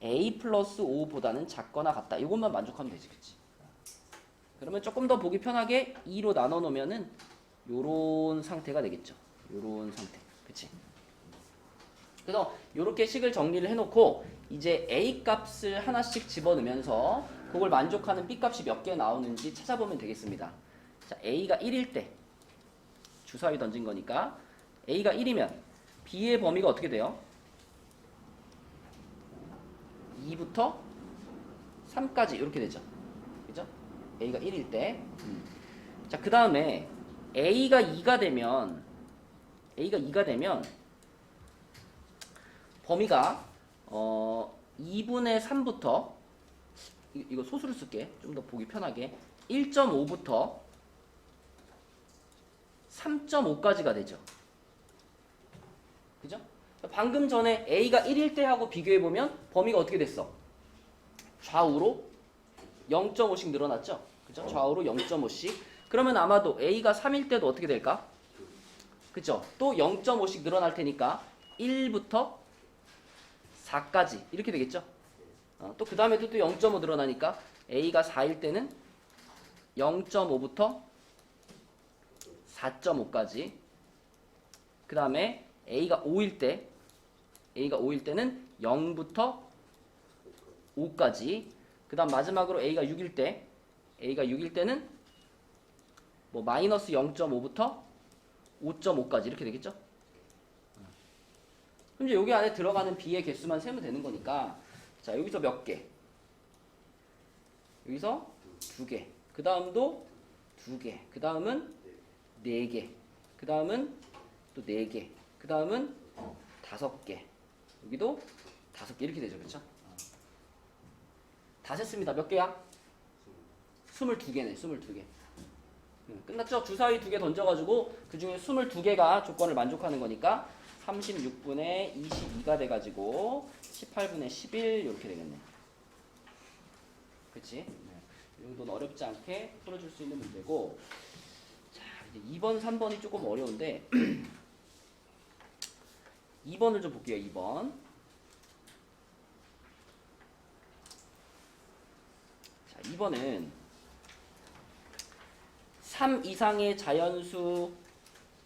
a 플러스 5보다는 작거나 같다. 이것만 만족하면 되지. 그치? 그러면 조금 더 보기 편하게 2로 나눠 놓으면은 요런 상태가 되겠죠. 요런 상태. 그치? 그래서 요렇게 식을 정리를 해놓고 이제 a 값을 하나씩 집어넣으면서 그걸 만족하는 b 값이 몇 개 나오는지 찾아보면 되겠습니다. 자, a가 1일 때 주사위 던진 거니까 a가 1이면 b의 범위가 어떻게 돼요? 2부터 3까지 이렇게 되죠. 그죠? a가 1일 때. 자, 그 다음에 a가 2가 되면 범위가 2분의 3부터 이거 소수를 쓸게. 좀 더 보기 편하게. 1.5부터 3.5까지가 되죠. 그죠? 방금 전에 A가 1일 때 하고 비교해보면 범위가 어떻게 됐어? 좌우로 0.5씩 늘어났죠? 그죠? 좌우로 0.5씩. 그러면 아마도 A가 3일 때도 어떻게 될까? 그죠? 또 0.5씩 늘어날 테니까 1부터 4까지 이렇게 되겠죠? 또 그 다음에도 또 0.5 늘어나니까 A가 4일 때는 0.5부터 4.5까지. 그 다음에 A가 5일 때는 0부터 5까지. 그 다음 마지막으로 A가 6일 때는 뭐 마이너스 0.5부터 5.5까지 이렇게 되겠죠? 그럼 이제 여기 안에 들어가는 B의 개수만 세면 되는 거니까 자 여기서 몇 개? 여기서 2개. 그 다음도 2개. 그 다음은 4개. 그 다음은 또 4개. 그 다음은 5개. 여기도 5개 이렇게 되죠. 그렇죠? 다 셌습니다. 몇 개야? 22개네. 22개. 끝났죠? 주사위 2개 던져가지고 그 중에 22개가 조건을 만족하는 거니까 36분의 22가 돼가지고 18분의 11 이렇게 되겠네. 그치? 이 정도는 어렵지 않게 풀어줄 수 있는 문제고 자 이제 2번, 3번이 조금 어려운데 2번을 좀 볼게요. 2번 자 2번은 3 이상의 자연수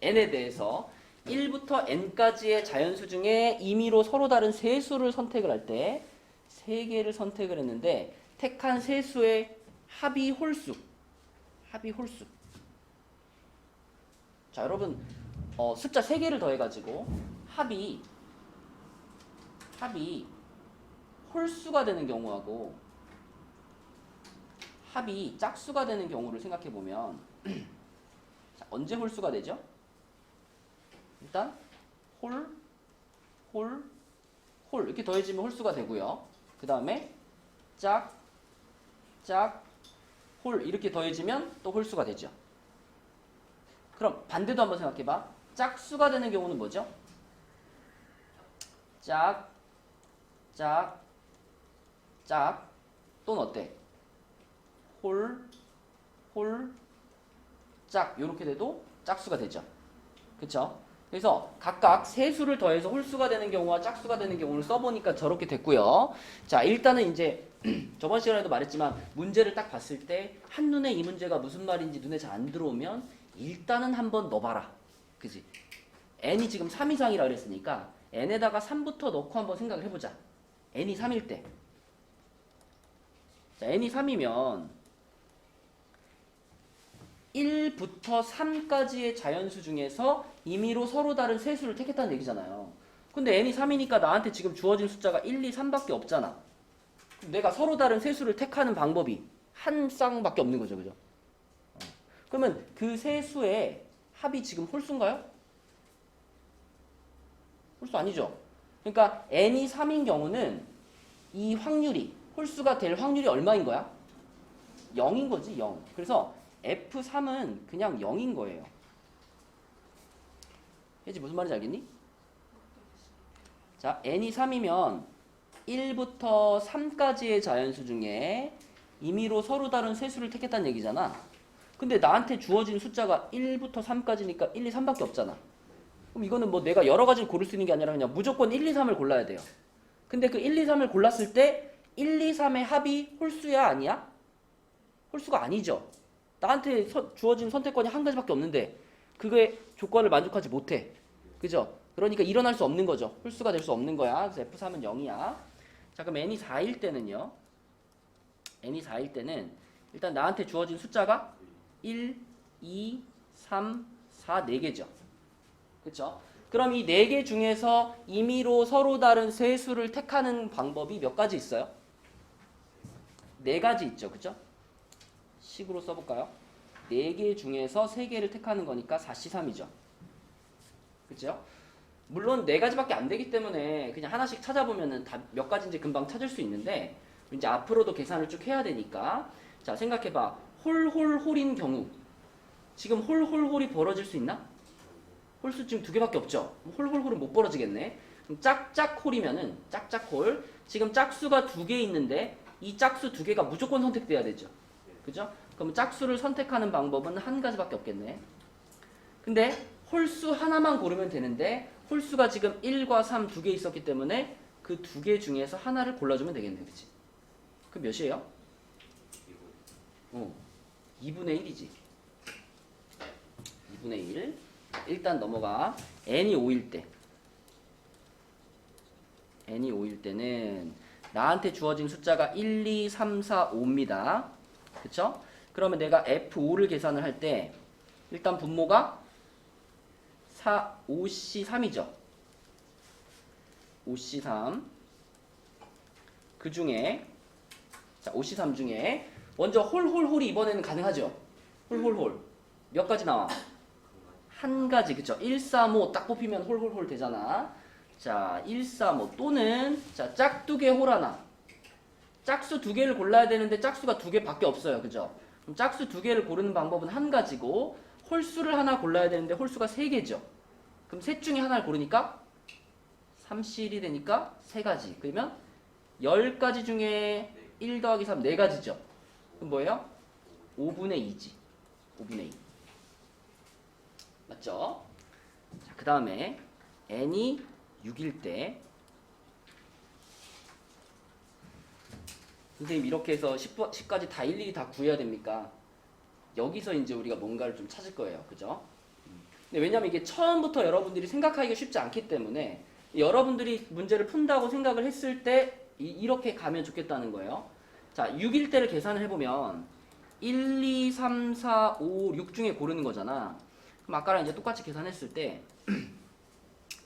n에 대해서 1부터 n까지의 자연수 중에 임의로 서로 다른 세 수를 선택을 할 때 3개를 선택을 했는데 택한 세 수의 합이 홀수. 자 여러분 숫자 3개를 더해가지고 합이 홀수가 되는 경우하고 합이 짝수가 되는 경우를 생각해보면 자, 언제 홀수가 되죠? 일단 홀 이렇게 더해지면 홀수가 되고요. 그 다음에 짝, 홀 이렇게 더해지면 또 홀수가 되죠. 그럼 반대도 한번 생각해봐. 짝수가 되는 경우는 뭐죠? 짝 또는 어때? 홀 짝 이렇게 돼도 짝수가 되죠. 그쵸? 그래서 각각 세 수를 더해서 홀수가 되는 경우와 짝수가 되는 경우를 써보니까 저렇게 됐고요. 자 일단은 이제 저번 시간에도 말했지만 문제를 딱 봤을 때 한눈에 이 문제가 무슨 말인지 눈에 잘 안 들어오면 일단은 한번 넣어봐라. 그지? n이 지금 3 이상이라 그랬으니까 n에다가 3부터 넣고 한번 생각을 해보자. n이 3일 때. 자 n이 3이면 1부터 3까지의 자연수 중에서 임의로 서로 다른 세 수를 택했다는 얘기잖아요. 근데 n이 3이니까 나한테 지금 주어진 숫자가 1, 2, 3밖에 없잖아. 내가 서로 다른 세 수를 택하는 방법이 한 쌍밖에 없는 거죠. 그죠? 그러면 그 세 수의 합이 지금 홀수인가요? 홀수 아니죠. 그러니까 n이 3인 경우는 이 확률이 홀수가 될 확률이 얼마인 거야? 0인 거지. 0. 그래서 F3은 그냥 0인 거예요. 혜지 무슨 말인지 알겠니? 자, n이 3이면 1부터 3까지의 자연수 중에 임의로 서로 다른 세 수를 택했다는 얘기잖아. 근데 나한테 주어진 숫자가 1부터 3까지니까 1, 2, 3밖에 없잖아. 그럼 이거는 뭐 내가 여러 가지를 고를 수 있는 게 아니라 그냥 무조건 1, 2, 3을 골라야 돼요. 근데 그 1, 2, 3을 골랐을 때 1, 2, 3의 합이 홀수야 아니야? 홀수가 아니죠. 나한테 주어진 선택권이 한 가지밖에 없는데 그게 조건을 만족하지 못해. 그죠? 그러니까 일어날 수 없는 거죠. 홀수가 될 수 없는 거야. 그래서 F3은 0이야. 자 그럼 n이 4일 때는요. n이 4일 때는 일단 나한테 주어진 숫자가 1, 2, 3, 4, 4개죠. 그쵸? 그럼 이 4개 중에서 임의로 서로 다른 세 수를 택하는 방법이 몇 가지 있어요? 4가지 있죠. 그쵸? 식으로 써볼까요? 4개 중에서 3개를 택하는 거니까 4C3이죠. 그죠? 물론 네 가지밖에 안 되기 때문에 그냥 하나씩 찾아보면은 다 몇 가지인지 금방 찾을 수 있는데 이제 앞으로도 계산을 쭉 해야 되니까 자 생각해봐. 홀홀홀인 경우 지금 홀홀홀이 벌어질 수 있나? 홀수 지금 두 개밖에 없죠. 홀홀홀은 못 벌어지겠네. 그럼 짝짝홀이면은 짝짝홀 지금 짝수가 두 개 있는데 이 짝수 두 개가 무조건 선택돼야 되죠. 그죠? 그럼 짝수를 선택하는 방법은 한 가지밖에 없겠네. 근데 홀수 하나만 고르면 되는데 홀수가 지금 1과 3 두 개 있었기 때문에 그 두 개 중에서 하나를 골라주면 되겠네. 그치? 그 몇이에요? 2분의 1이지. 2분의 1. 일단 넘어가. n이 5일 때. n이 5일 때는 나한테 주어진 숫자가 1, 2, 3, 4, 5입니다. 그쵸? 그러면 내가 F5를 계산을 할 때 일단 분모가 5C3이죠. 5C3. 그 중에 자 5C3 중에 먼저 홀홀홀이 이번에는 가능하죠. 홀홀홀. 몇 가지 나와? 한 가지. 그쵸? 1, 3, 5 딱 뽑히면 홀홀홀 되잖아. 자 1, 3, 5 또는 자 짝두개 홀 하나. 짝수 두 개를 골라야 되는데 짝수가 두 개밖에 없어요. 그죠? 그럼 짝수 두 개를 고르는 방법은 한 가지고 홀수를 하나 골라야 되는데 홀수가 세 개죠. 그럼 셋 중에 하나를 고르니까 3C1이 되니까 세 가지. 그러면 10가지 중에 1 더하기 3 네 가지죠. 그럼 뭐예요? 5분의 2지. 5분의 2. 맞죠? 자, 그 다음에 n이 6일 때 선생님 이렇게 해서 10까지 다 일일이 다 구해야 됩니까? 여기서 이제 우리가 뭔가를 좀 찾을 거예요. 그죠? 근데 왜냐면 이게 처음부터 여러분들이 생각하기가 쉽지 않기 때문에 여러분들이 문제를 푼다고 생각을 했을 때 이렇게 가면 좋겠다는 거예요. 자, 6일 때를 계산을 해보면 1, 2, 3, 4, 5, 6 중에 고르는 거잖아. 그럼 아까랑 이제 똑같이 계산했을 때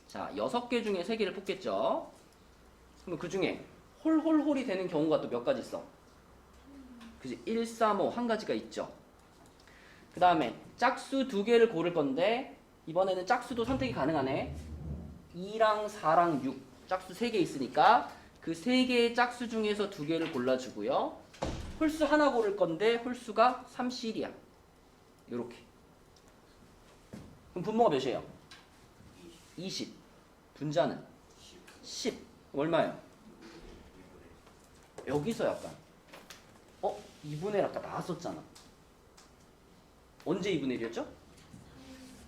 자, 6개 중에 3개를 뽑겠죠. 그럼 그 중에 홀홀홀이 되는 경우가 또 몇 가지 있어? 그지? 1, 3, 5 한 가지가 있죠. 그 다음에 짝수 두 개를 고를 건데 이번에는 짝수도 선택이 가능하네. 2랑 4랑 6 짝수 3개 있으니까 그 3개의 짝수 중에서 두 개를 골라주고요. 홀수 하나 고를 건데 홀수가 3C1이야. 요렇게. 그럼 분모가 몇이에요? 20. 분자는 10. 얼마예요? 여기서 약간 2분의 1 아까 나왔었잖아. 언제 2분의 1이었죠?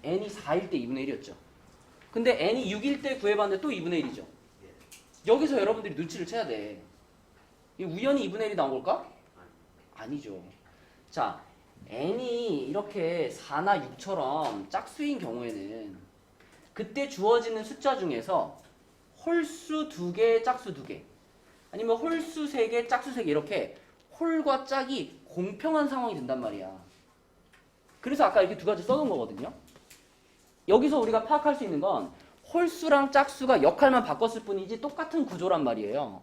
n이 4일 때 2분의 1이었죠. 근데 n이 6일 때 구해봤는데 또 2분의 1이죠. 여기서 여러분들이 눈치를 채야 돼. 이 우연히 2분의 1이 나온 걸까? 아니죠. 자, n이 이렇게 4나 6처럼 짝수인 경우에는 그때 주어지는 숫자 중에서 홀수 2개, 짝수 2개 아니면 홀수 3개, 짝수 3개 이렇게 홀과 짝이 공평한 상황이 된단 말이야. 그래서 아까 이렇게 두 가지 써놓은 거거든요. 여기서 우리가 파악할 수 있는 건 홀수랑 짝수가 역할만 바꿨을 뿐이지 똑같은 구조란 말이에요.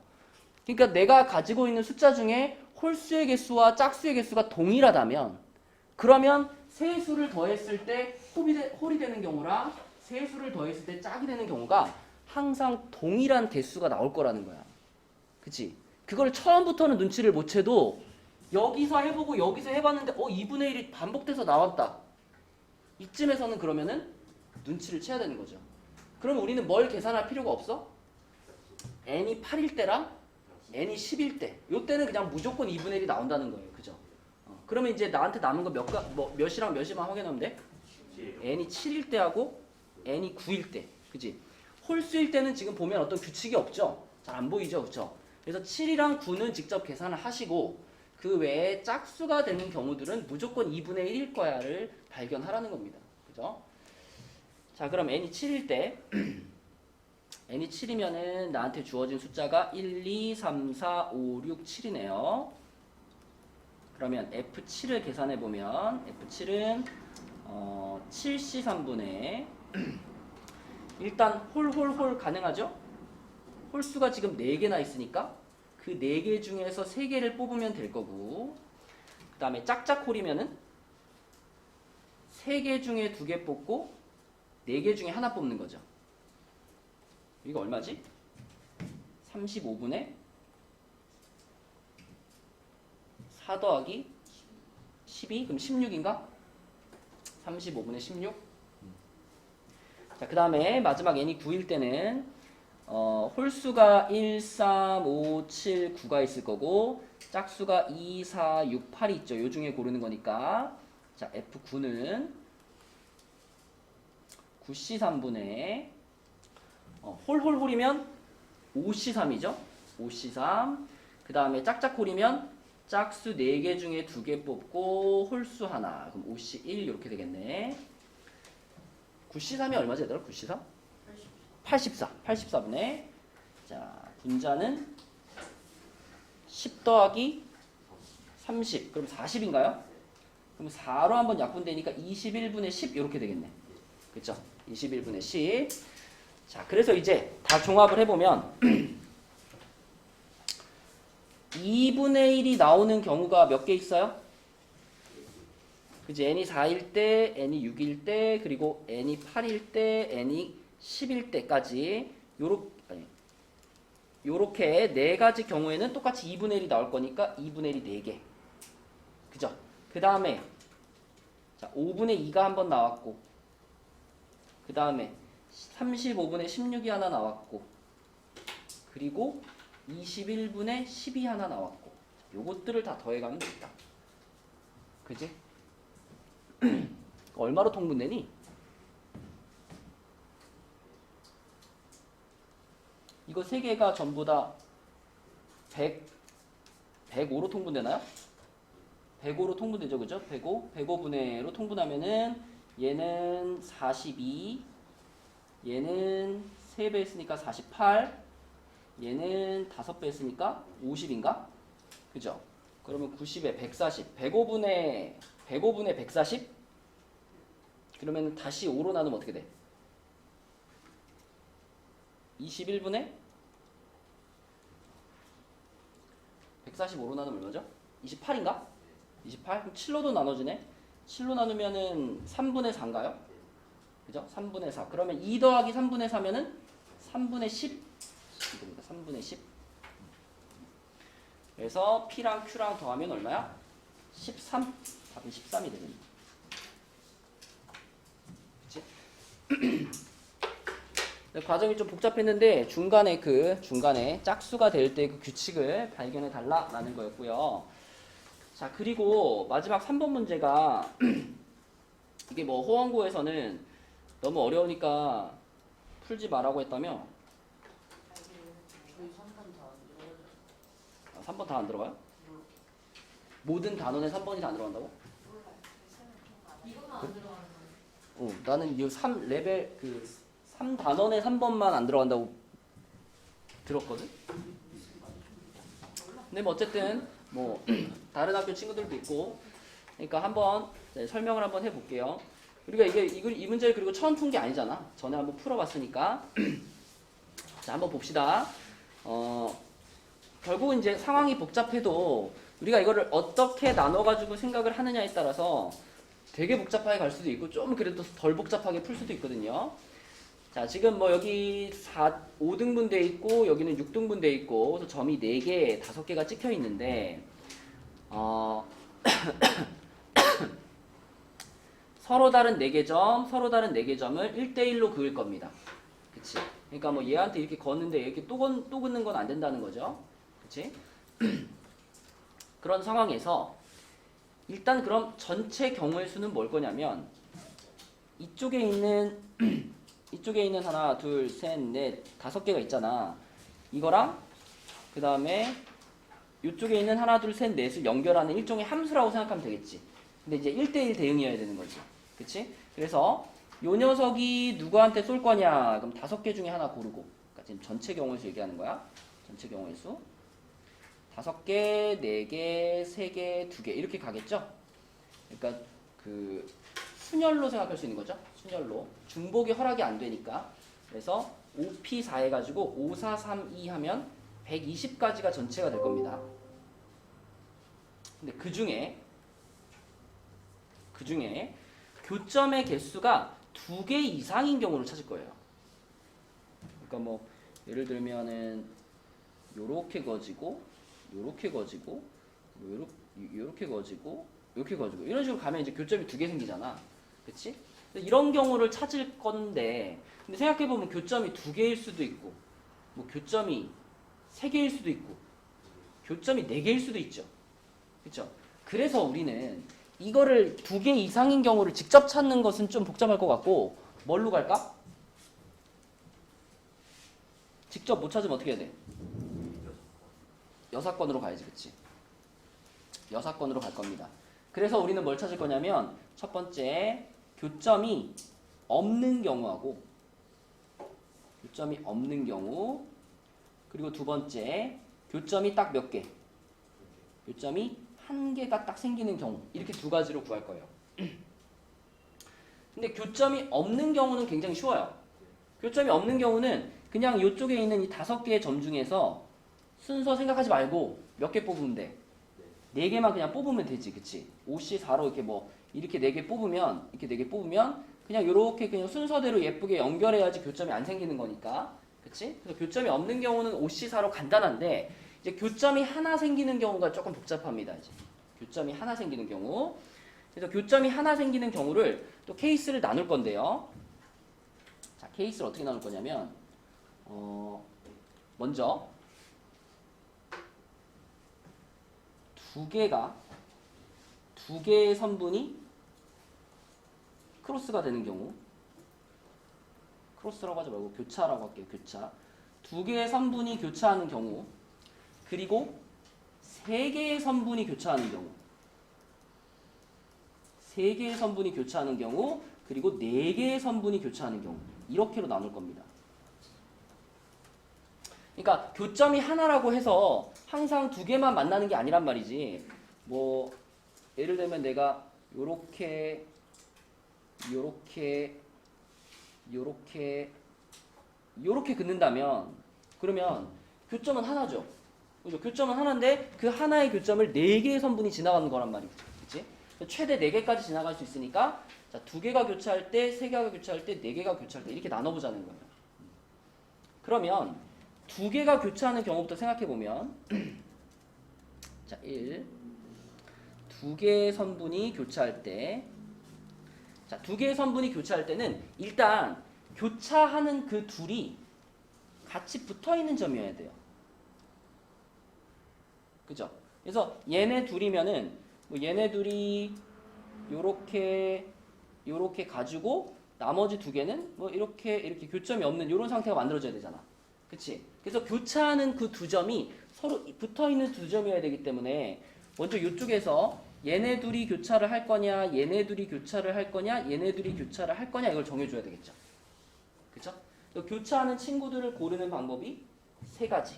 그러니까 내가 가지고 있는 숫자 중에 홀수의 개수와 짝수의 개수가 동일하다면 그러면 세 수를 더했을 때 홀이 되는 경우랑 세 수를 더했을 때 짝이 되는 경우가 항상 동일한 개수가 나올 거라는 거야. 그치? 그걸 처음부터는 눈치를 못 채도 여기서 해보고 여기서 해봤는데 2분의 1이 반복돼서 나왔다. 이쯤에서는 그러면은 눈치를 채야 되는 거죠. 그럼 우리는 뭘 계산할 필요가 없어? n이 8일 때랑 n이 10일 때. 요때는 그냥 무조건 2분의 1이 나온다는 거예요. 그죠? 그러면 이제 나한테 남은 거 몇이랑 몇이만 확인하면 돼? n이 7일 때하고 n이 9일 때. 그지? 홀수일 때는 지금 보면 어떤 규칙이 없죠? 잘 안 보이죠? 그쵸? 그래서 7이랑 9는 직접 계산을 하시고 그 외에 짝수가 되는 경우들은 무조건 2분의 1일 거야를 발견하라는 겁니다. 그죠? 자, 그럼 n이 7일 때 n이 7이면은 나한테 주어진 숫자가 1, 2, 3, 4, 5, 6, 7이네요. 그러면 F7을 계산해 보면 F7은 7C3분의 일단 홀홀홀 가능하죠? 홀수가 지금 4개나 있으니까 그 4개 중에서 3개를 뽑으면 될 거고 그 다음에 짝짝홀이면은 3개 중에 2개 뽑고 4개 중에 하나 뽑는 거죠. 이거 얼마지? 35분의 4 더하기 12? 그럼 16인가? 35분의 16? 자, 그 다음에 마지막 n이 9일 때는 홀수가 1, 3, 5, 7, 9가 있을 거고 짝수가 2, 4, 6, 8이 있죠. 요 중에 고르는 거니까 자, F9는 9C3분의 홀홀홀이면 5C3이죠. 5C3. 그 다음에 짝짝홀이면 짝수 4개 중에 2개 뽑고 홀수 하나. 그럼 5C1 이렇게 되겠네. 9C3이 얼마지 얘들아? 9C3? 84. 84분의 자, 분자는 10 더하기 30. 그럼 40인가요? 그럼 4로 한번 약분되니까 21분의 10 이렇게 되겠네. 그쵸? 21분의 10. 자, 그래서 이제 다 종합을 해보면 2분의 1이 나오는 경우가 몇 개 있어요? 그치? n이 4일 때, n이 6일 때, 그리고 n이 8일 때, n이 10일 때까지 요렇게 네 가지 경우에는 똑같이 2분의 1이 나올 거니까 2분의 1이 4개. 그죠? 그 다음에 자, 5분의 2가 한번 나왔고 그 다음에 35분의 16이 하나 나왔고 그리고 21분의 10이 하나 나왔고 요것들을 다 더해가면 되겠다. 그지? 얼마로 통분되니? 이거 3개가 전부 다 105로 통분되나요? 105로 통분되죠. 그죠? 105분의로 통분하면은 얘는 42, 얘는 3배 했으니까 48, 얘는 5배 했으니까 50인가? 그죠? 그러면 90에 140, 105분의 140? 그러면 다시 5로 나누면 어떻게 돼? 21분의 145로 나누면 얼마죠? 28인가? 28? 그럼 7로도 나눠지네? 7로 나누면은 3분의 4인가요? 그죠? 3분의 4. 그러면 2 더하기 3분의 4면은 3분의 10. 이겁니다. 3분의 10. 그래서 P랑 Q랑 더하면 얼마야? 13. 답은 13이 되겠네. 그치? 과정이 좀 복잡했는데 중간에 짝수가 될 때 그 규칙을 발견해 달라라는 거였고요. 자, 그리고 마지막 3번 문제가 이게 뭐 호원고에서는 너무 어려우니까 풀지 말라고 했다며. 3번 다 안 들어가요? 모든 단원에 3번이 다 안 들어간다고?
이것만 안 들어가는 거예요.
나는 이 3레벨 3단원에 3번만 안 들어간다고 들었거든? 근데 뭐 어쨌든 뭐 다른 학교 친구들도 있고 그러니까 한번 설명을 한번 해볼게요. 우리가 이 문제를 그리고 처음 푼 게 아니잖아. 전에 한번 풀어봤으니까. 자, 한번 봅시다. 결국은 이제 상황이 복잡해도 우리가 이거를 어떻게 나눠가지고 생각을 하느냐에 따라서 되게 복잡하게 갈 수도 있고 좀 그래도 덜 복잡하게 풀 수도 있거든요. 자, 지금 뭐 여기 5등분 돼 있고 여기는 6등분 돼 있고 그래서 점이 4개, 5개가 찍혀 있는데 서로 다른 4개 점, 서로 다른 4개 점을 1대1로 그을 겁니다. 그치? 그러니까 뭐 얘한테 이렇게 걷는데 이렇게 또 긋는 건 안 된다는 거죠. 그치? 그런 상황에서 일단 그럼 전체 경우의 수는 뭘 거냐면 이쪽에 있는 하나, 둘, 셋, 넷, 5개가 있잖아. 이거랑 그 다음에 이쪽에 있는 하나, 둘, 셋, 넷을 연결하는 일종의 함수라고 생각하면 되겠지. 근데 이제 1대1 대응이어야 되는 거지. 그치? 그래서 요 녀석이 누구한테 쏠 거냐? 그럼 5개 중에 하나 고르고. 그러니까 지금 전체 경우의 수 얘기하는 거야. 전체 경우의 수. 5개, 4개, 3개, 2개 이렇게 가겠죠? 그러니까 그 순열로 생각할 수 있는 거죠. 순열로. 중복이 허락이 안 되니까. 그래서 5P4 해가지고 5, 4, 3, 2 하면 120까지가 전체가 될 겁니다. 근데 그 중에 교점의 개수가 2개 이상인 경우를 찾을 거예요. 그러니까 뭐 예를 들면은 요렇게 거지고 요렇게 거지고 요렇게 거지고 요렇게 거지고 이런 식으로 가면 이제 교점이 두 개 생기잖아. 그치? 이런 경우를 찾을 건데 근데 생각해보면 교점이 두 개일 수도 있고 뭐 교점이 세 개일 수도 있고 교점이 네 개일 수도 있죠. 그쵸? 그래서 우리는 이거를 두 개 이상인 경우를 직접 찾는 것은 좀 복잡할 것 같고 뭘로 갈까? 직접 못 찾으면 어떻게 해야 돼? 여사건으로 가야지, 그치? 여사건으로 갈 겁니다. 그래서 우리는 뭘 찾을 거냐면 첫 번째 교점이 없는 경우하고 교점이 없는 경우 그리고 두 번째 교점이 딱 몇 개? 교점이 한 개가 딱 생기는 경우 이렇게 두 가지로 구할 거예요. 근데 교점이 없는 경우는 굉장히 쉬워요. 교점이 없는 경우는 그냥 이쪽에 있는 이 5개의 점 중에서 순서 생각하지 말고 몇 개 뽑으면 돼. 4개만 그냥 뽑으면 되지, 그치? 5C 4로 이렇게 뭐 이렇게 4개 뽑으면 그냥 요렇게 그냥 순서대로 예쁘게 연결해야지 교점이 안 생기는 거니까, 그치? 그래서 교점이 없는 경우는 5C 4로 간단한데 이제 교점이 하나 생기는 경우가 조금 복잡합니다. 이제 교점이 하나 생기는 경우. 그래서 교점이 하나 생기는 경우를 또 케이스를 나눌 건데요. 자, 케이스를 어떻게 나눌 거냐면 먼저 두 개의 선분이 크로스가 되는 경우, 크로스라고 하지 말고 교차라고 할게요. 교차. 두 개의 선분이 교차하는 경우, 그리고 세 개의 선분이 교차하는 경우, 세 개의 선분이 교차하는 경우, 그리고 네 개의 선분이 교차하는 경우, 이렇게로 나눌 겁니다. 그러니까 교점이 하나라고 해서 항상 두 개만 만나는 게 아니란 말이지. 뭐 예를 들면 내가 요렇게 긋는다면 그러면 교점은 하나죠. 그죠? 교점은 하나인데 그 하나의 교점을 네 개의 선분이 지나가는 거란 말이지. 그치? 최대 4개까지 지나갈 수 있으니까 자, 2개가 교차할 때, 3개가 교차할 때, 4개가 교차할 때 이렇게 나눠보자는 거예요. 그러면 2개가 교차하는 경우부터 생각해보면 자, 1 2개의 선분이 교차할 때 자, 2개의 선분이 교차할 때는 일단 교차하는 그 둘이 같이 붙어있는 점이어야 돼요. 그죠? 그래서 얘네 둘이면은 뭐 얘네 둘이 요렇게 가지고 나머지 2개는 뭐 이렇게 교점이 없는 이런 상태가 만들어져야 되잖아. 그치? 그래서 교차하는 그 두 점이 서로 붙어있는 두 점이어야 되기 때문에 먼저 이쪽에서 얘네 둘이 교차를 할 거냐, 얘네 둘이 교차를 할 거냐, 얘네 둘이 교차를 할 거냐 이걸 정해줘야 되겠죠. 그쵸? 교차하는 친구들을 고르는 방법이 3가지.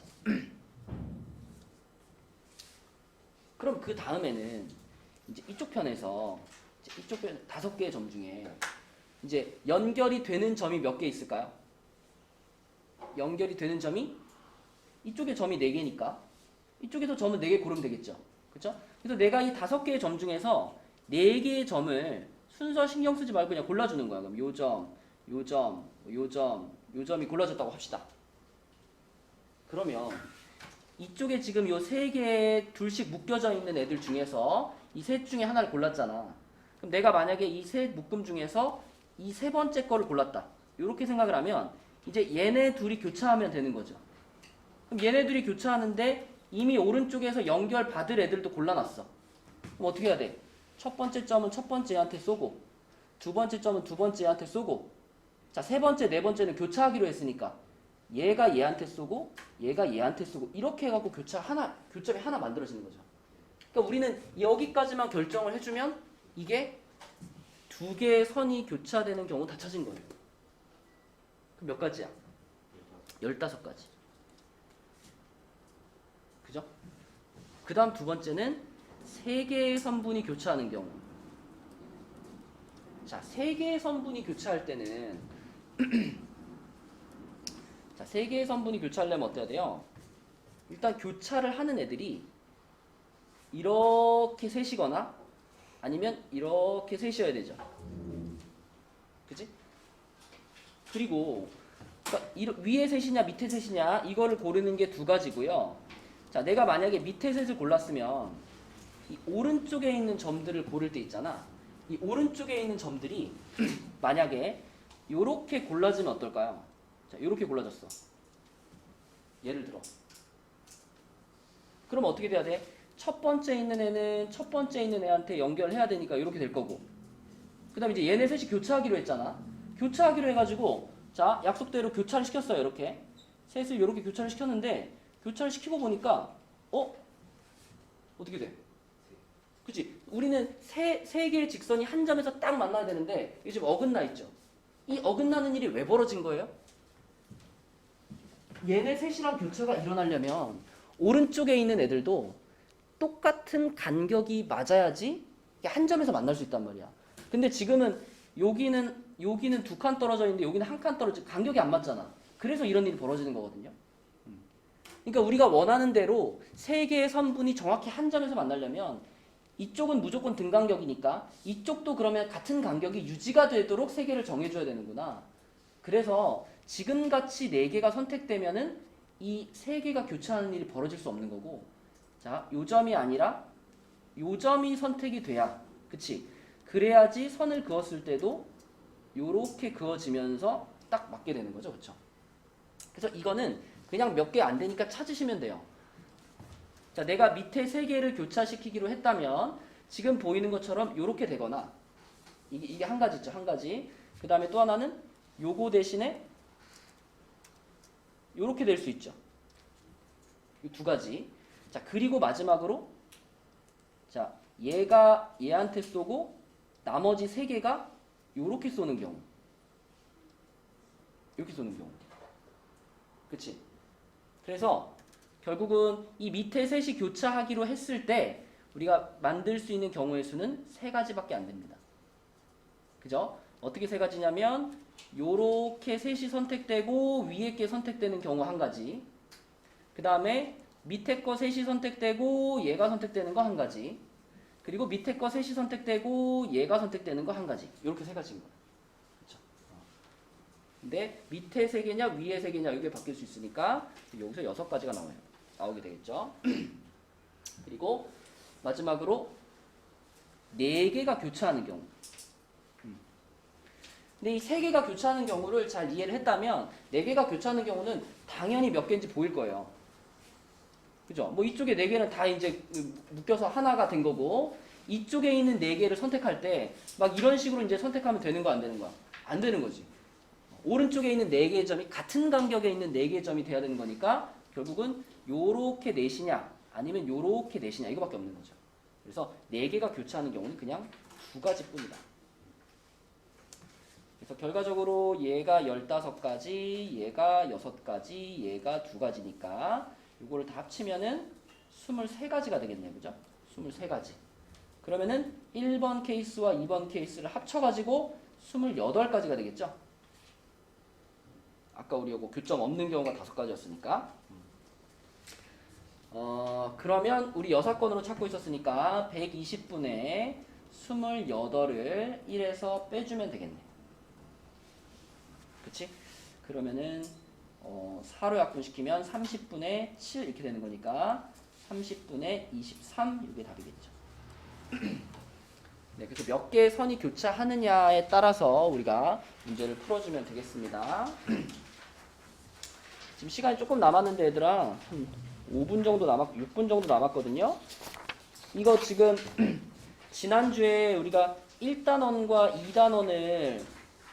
그럼 그 다음에는 이제 이쪽 편에서 이쪽 편 5개의 점 중에 이제 연결이 되는 점이 몇 개 있을까요? 연결이 되는 점이 이쪽에 점이 4개니까 이쪽에서 점은 4개 고르면 되겠죠. 그렇죠? 그래서 내가 이 5개의 점 중에서 4개의 점을 순서 신경 쓰지 말고 그냥 골라주는 거야. 그럼 요 점, 요 점, 요 점, 요 점이 골라졌다고 합시다. 그러면 이쪽에 지금 요 3개 둘씩 묶여져 있는 애들 중에서 이 셋 중에 하나를 골랐잖아. 그럼 내가 만약에 이 셋 묶음 중에서 이 3번째 거를 골랐다. 이렇게 생각을 하면 이제 얘네 둘이 교차하면 되는 거죠. 그럼 얘네 둘이 교차하는데 이미 오른쪽에서 연결 받을 애들도 골라놨어. 그럼 어떻게 해야 돼? 첫 번째 점은 첫 번째 애한테 쏘고 두 번째 점은 두 번째 애한테 쏘고 자, 3번째, 4번째는 교차하기로 했으니까 얘가 얘한테 쏘고 얘가 얘한테 쏘고 이렇게 해갖고 교점이 하나 만들어지는 거죠. 그러니까 우리는 여기까지만 결정을 해주면 이게 2개의 선이 교차되는 경우 다 찾은 거예요. 그럼 몇 가지야? 15가지. 그죠? 그 다음 두 번째는 3개의 선분이 교차하는 경우. 자, 3개의 선분이 교차할 때는 자, 3개의 선분이 교차하려면 어때야 돼요? 일단 교차를 하는 애들이 이렇게 셋이거나 아니면 이렇게 셋이어야 되죠. 그치? 그리고 그러니까 위에 셋이냐 밑에 셋이냐 이거를 고르는 게 두 가지고요. 자, 내가 만약에 밑에 셋을 골랐으면 이 오른쪽에 있는 점들을 고를 때 있잖아. 이 오른쪽에 있는 점들이 만약에 요렇게 골라지면 어떨까요? 자, 요렇게 골라졌어. 예를 들어. 그럼 어떻게 돼야 돼? 첫 번째 있는 애는 첫 번째 있는 애한테 연결해야 되니까 이렇게 될 거고. 그 다음에 이제 얘네 셋이 교차하기로 했잖아. 교차하기로 해가지고 자, 약속대로 교차를 시켰어요. 이렇게. 셋을 이렇게 교차를 시켰는데 교차를 시키고 보니까 어떻게 돼? 그치? 우리는 세 개의 직선이 한 점에서 딱 만나야 되는데 이게 지금 어긋나 있죠? 이 어긋나는 일이 왜 벌어진 거예요? 얘네 셋이랑 교차가 일어나려면 오른쪽에 있는 애들도 똑같은 간격이 맞아야지 한 점에서 만날 수 있단 말이야. 근데 지금은 여기는 두 칸 떨어져 있는데 여기는 한 칸 떨어져 간격이 안 맞잖아. 그래서 이런 일이 벌어지는 거거든요. 그러니까 우리가 원하는 대로 세 개의 선분이 정확히 한 점에서 만나려면 이쪽은 무조건 등간격이니까 이쪽도 그러면 같은 간격이 유지가 되도록 세 개를 정해줘야 되는구나. 그래서 지금같이 네 개가 선택되면은 이 세 개가 교차하는 일이 벌어질 수 없는 거고, 자, 요 점이 아니라 요 점이 선택이 돼야, 그치? 그래야지 선을 그었을 때도 요렇게 그어지면서 딱 맞게 되는 거죠, 그쵸? 그래서 이거는 그냥 몇 개 안 되니까 찾으시면 돼요. 자, 내가 밑에 세 개를 교차시키기로 했다면 지금 보이는 것처럼 요렇게 되거나 이게 한 가지 있죠, 한 가지. 그 다음에 또 하나는 요거 대신에 요렇게 될 수 있죠. 이 두 가지. 자, 그리고 마지막으로 자, 얘가 얘한테 쏘고 나머지 세 개가 요렇게 쏘는 경우. 이렇게 쏘는 경우. 그치? 그래서 결국은 이 밑에 셋이 교차하기로 했을 때 우리가 만들 수 있는 경우의 수는 세 가지밖에 안 됩니다. 그죠? 어떻게 세 가지냐면 요렇게 셋이 선택되고 위에 게 선택되는 경우 한 가지. 그 다음에 밑에 거 셋이 선택되고 얘가 선택되는 거 한 가지. 그리고 밑에 거 셋이 선택되고 얘가 선택되는 거 한 가지. 이렇게 세 가지인 거예요. 그렇죠? 근데 밑에 세 개냐 위에 세 개냐 이게 바뀔 수 있으니까 여기서 6가지가 나오게 되겠죠. 그리고 마지막으로 4개가 교차하는 경우. 근데 이 3개가 교차하는 경우를 잘 이해를 했다면 4개가 교차하는 경우는 당연히 몇 개인지 보일 거예요. 그죠? 뭐 이쪽에 4개는 다 이제 묶여서 하나가 된 거고 이쪽에 있는 4개를 선택할 때 막 이런 식으로 이제 선택하면 되는 거 안 되는 거야? 안 되는 거지. 오른쪽에 있는 4개의 점이 같은 간격에 있는 4개의 점이 돼야 되는 거니까 결국은 요렇게 넷이냐 아니면 요렇게 넷이냐 이거밖에 없는 거죠. 그래서 4개가 교차하는 경우는 그냥 2가지뿐이다. 그래서 결과적으로 얘가 15가지, 얘가 6가지, 얘가 2가지니까 이거를 다 합치면은 23가지가 되겠네요. 그죠? 23가지. 그러면은 1번 케이스와 2번 케이스를 합쳐가지고 28가지가 되겠죠? 아까 우리 요거 교점 없는 경우가 5가지였으니까. 그러면 우리 여사건으로 찾고 있었으니까 120분의 28을 1에서 빼주면 되겠네. 그치? 그러면은 4로 약분시키면 30분의 7 이렇게 되는 거니까 30분의 23 이게 답이겠죠. 네, 그래서 몇 개의 선이 교차하느냐에 따라서 우리가 문제를 풀어주면 되겠습니다. 지금 시간이 조금 남았는데 얘들아 한 5분 정도 6분 정도 남았거든요. 이거 지금 지난주에 우리가 1단원과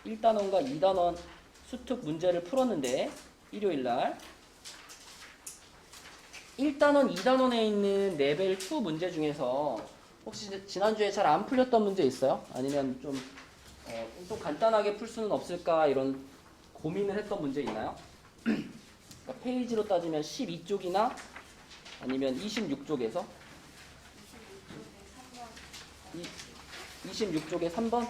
2단원 수특 문제를 풀었는데 일요일날 1단원, 2단원에 있는 레벨 2 문제 중에서 혹시 지난주에 잘 안 풀렸던 문제 있어요? 아니면 좀 간단하게 풀 수는 없을까 이런 고민을 했던 문제 있나요? 그러니까 페이지로 따지면 12쪽이나 아니면 26쪽에서 26쪽에 3번?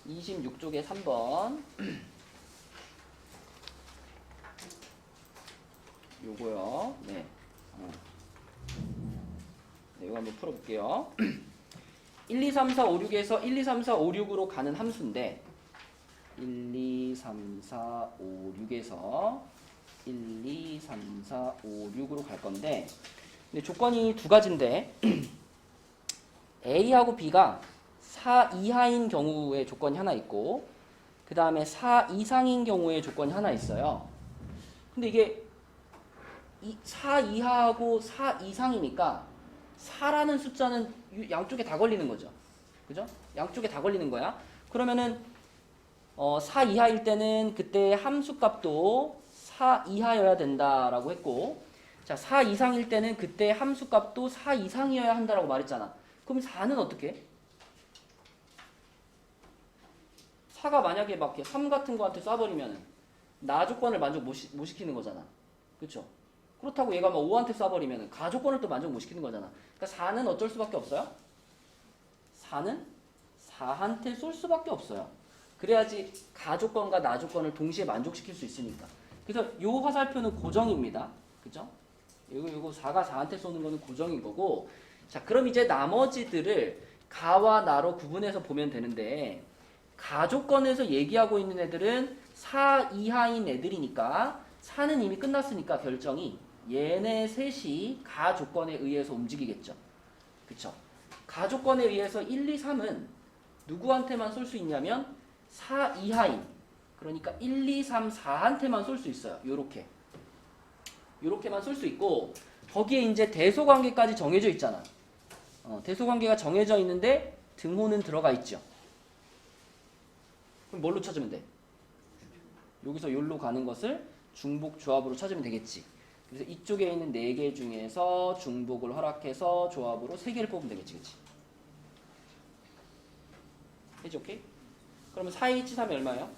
26쪽에 3번 요거요. 네. 네, 이거 한번 풀어볼게요.
1, 2, 3, 4, 5, 6에서 1, 2, 3, 4, 5, 6으로 가는 함수인데 1, 2, 3, 4, 5, 6에서 1, 2, 3, 4, 5, 6으로 갈 건데 근데 조건이 두 가지인데 A하고 B가 4 이하인 경우의 조건이 하나 있고 그 다음에 4 이상인 경우의 조건이 하나 있어요. 근데 이게 4 이하하고 4 이상이니까 4라는 숫자는 양쪽에 다 걸리는 거죠. 그죠? 양쪽에 다 걸리는 거야. 그러면은 4 이하일 때는 그때 함수값도 4 이하여야 된다라고 했고 자, 4 이상일 때는 그때 함수값도 4 이상이어야 한다라고 말했잖아. 그럼 4는 어떻게 해? 4가 만약에 막 3 같은 거한테 쏴버리면 나 조건을 만족 못 시키는 거잖아. 그쵸? 그렇다고 얘가 막 5한테 쏴버리면 가 조건을 또 만족 못 시키는 거잖아. 그러니까 4는 어쩔 수밖에 없어요? 4는 4한테 쏠 수밖에 없어요. 그래야지 가 조건과 나 조건을 동시에 만족시킬 수 있으니까. 그래서 요 화살표는 고정입니다. 그죠? 요거 4가 4한테 쏘는 거는 고정인 거고 자 그럼 이제 나머지들을 가와 나로 구분해서 보면 되는데 가 조건에서 얘기하고 있는 애들은 4 이하인 애들이니까 4는 이미 끝났으니까 결정이 얘네 셋이 가 조건에 의해서 움직이겠죠. 그쵸? 가 조건에 의해서 1, 2, 3은 누구한테만 쏠 수 있냐면 4 이하인 그러니까 1, 2, 3, 4한테만 쏠 수 있어요. 요렇게만 쏠 수 있고 거기에 이제 대소관계까지 정해져 있잖아. 대소관계가 정해져 있는데 등호는 들어가 있죠. 그럼 뭘로 찾으면 돼? 여기서 여기로 가는 것을 중복 조합으로 찾으면 되겠지. 그래서 이쪽에 있는 4개 중에서 중복을 허락해서 조합으로 3개를 뽑으면 되겠지. 그치? 해지 오케이? 그러면 4H3이 얼마예요?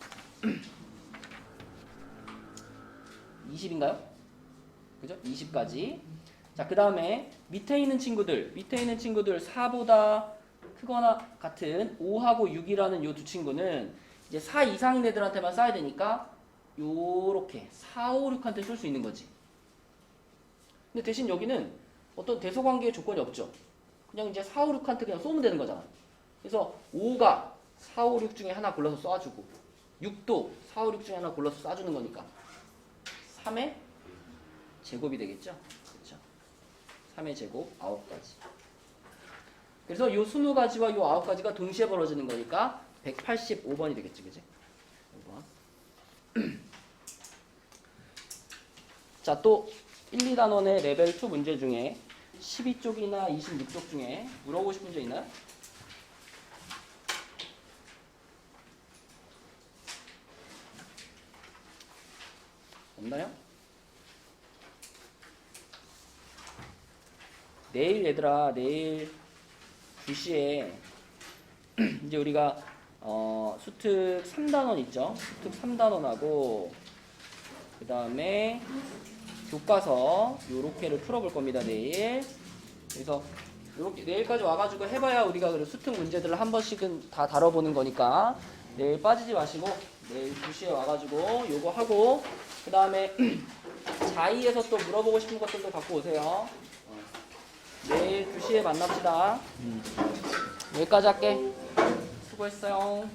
20인가요? 그죠? 20까지. 자, 그 다음에 밑에 있는 친구들 4보다 크거나 같은 5하고 6이라는 요 두 친구는 이제 4 이상인 애들한테만 쏴야 되니까 요렇게 4, 5, 6한테 쏠 수 있는 거지. 근데 대신 여기는 어떤 대소관계의 조건이 없죠. 그냥 이제 4, 5, 6한테 그냥 쏘면 되는 거잖아. 그래서 5가 4, 5, 6 중에 하나 골라서 쏴주고 6도 4, 5, 6 중에 하나 골라서 쏴주는 거니까 3의 제곱이 되겠죠. 그렇죠? 3의 제곱 9가지. 그래서 요 20가지와 요 9가지가 동시에 벌어지는 거니까 185번이 되겠지. 그지? 5번. 자, 또 1, 2단원의 레벨 2 문제 중에 12쪽이나 26쪽 중에 물어보고 싶은 문제 있나요? 없나요? 내일 얘들아 내일 2시에 이제 우리가 수특 3단원 있죠? 수특 3단원하고 그 다음에 교과서 요렇게를 풀어볼 겁니다. 내일. 그래서 요렇게 내일까지 와가지고 해봐야 우리가 그 수특 문제들을 한 번씩은 다 다뤄보는 거니까 내일 빠지지 마시고 내일 2시에 와가지고 요거 하고 그 다음에 자의에서 또 물어보고 싶은 것들도 갖고 오세요. 내일 2시에 만납시다. 여기까지 할게. 수고했어요.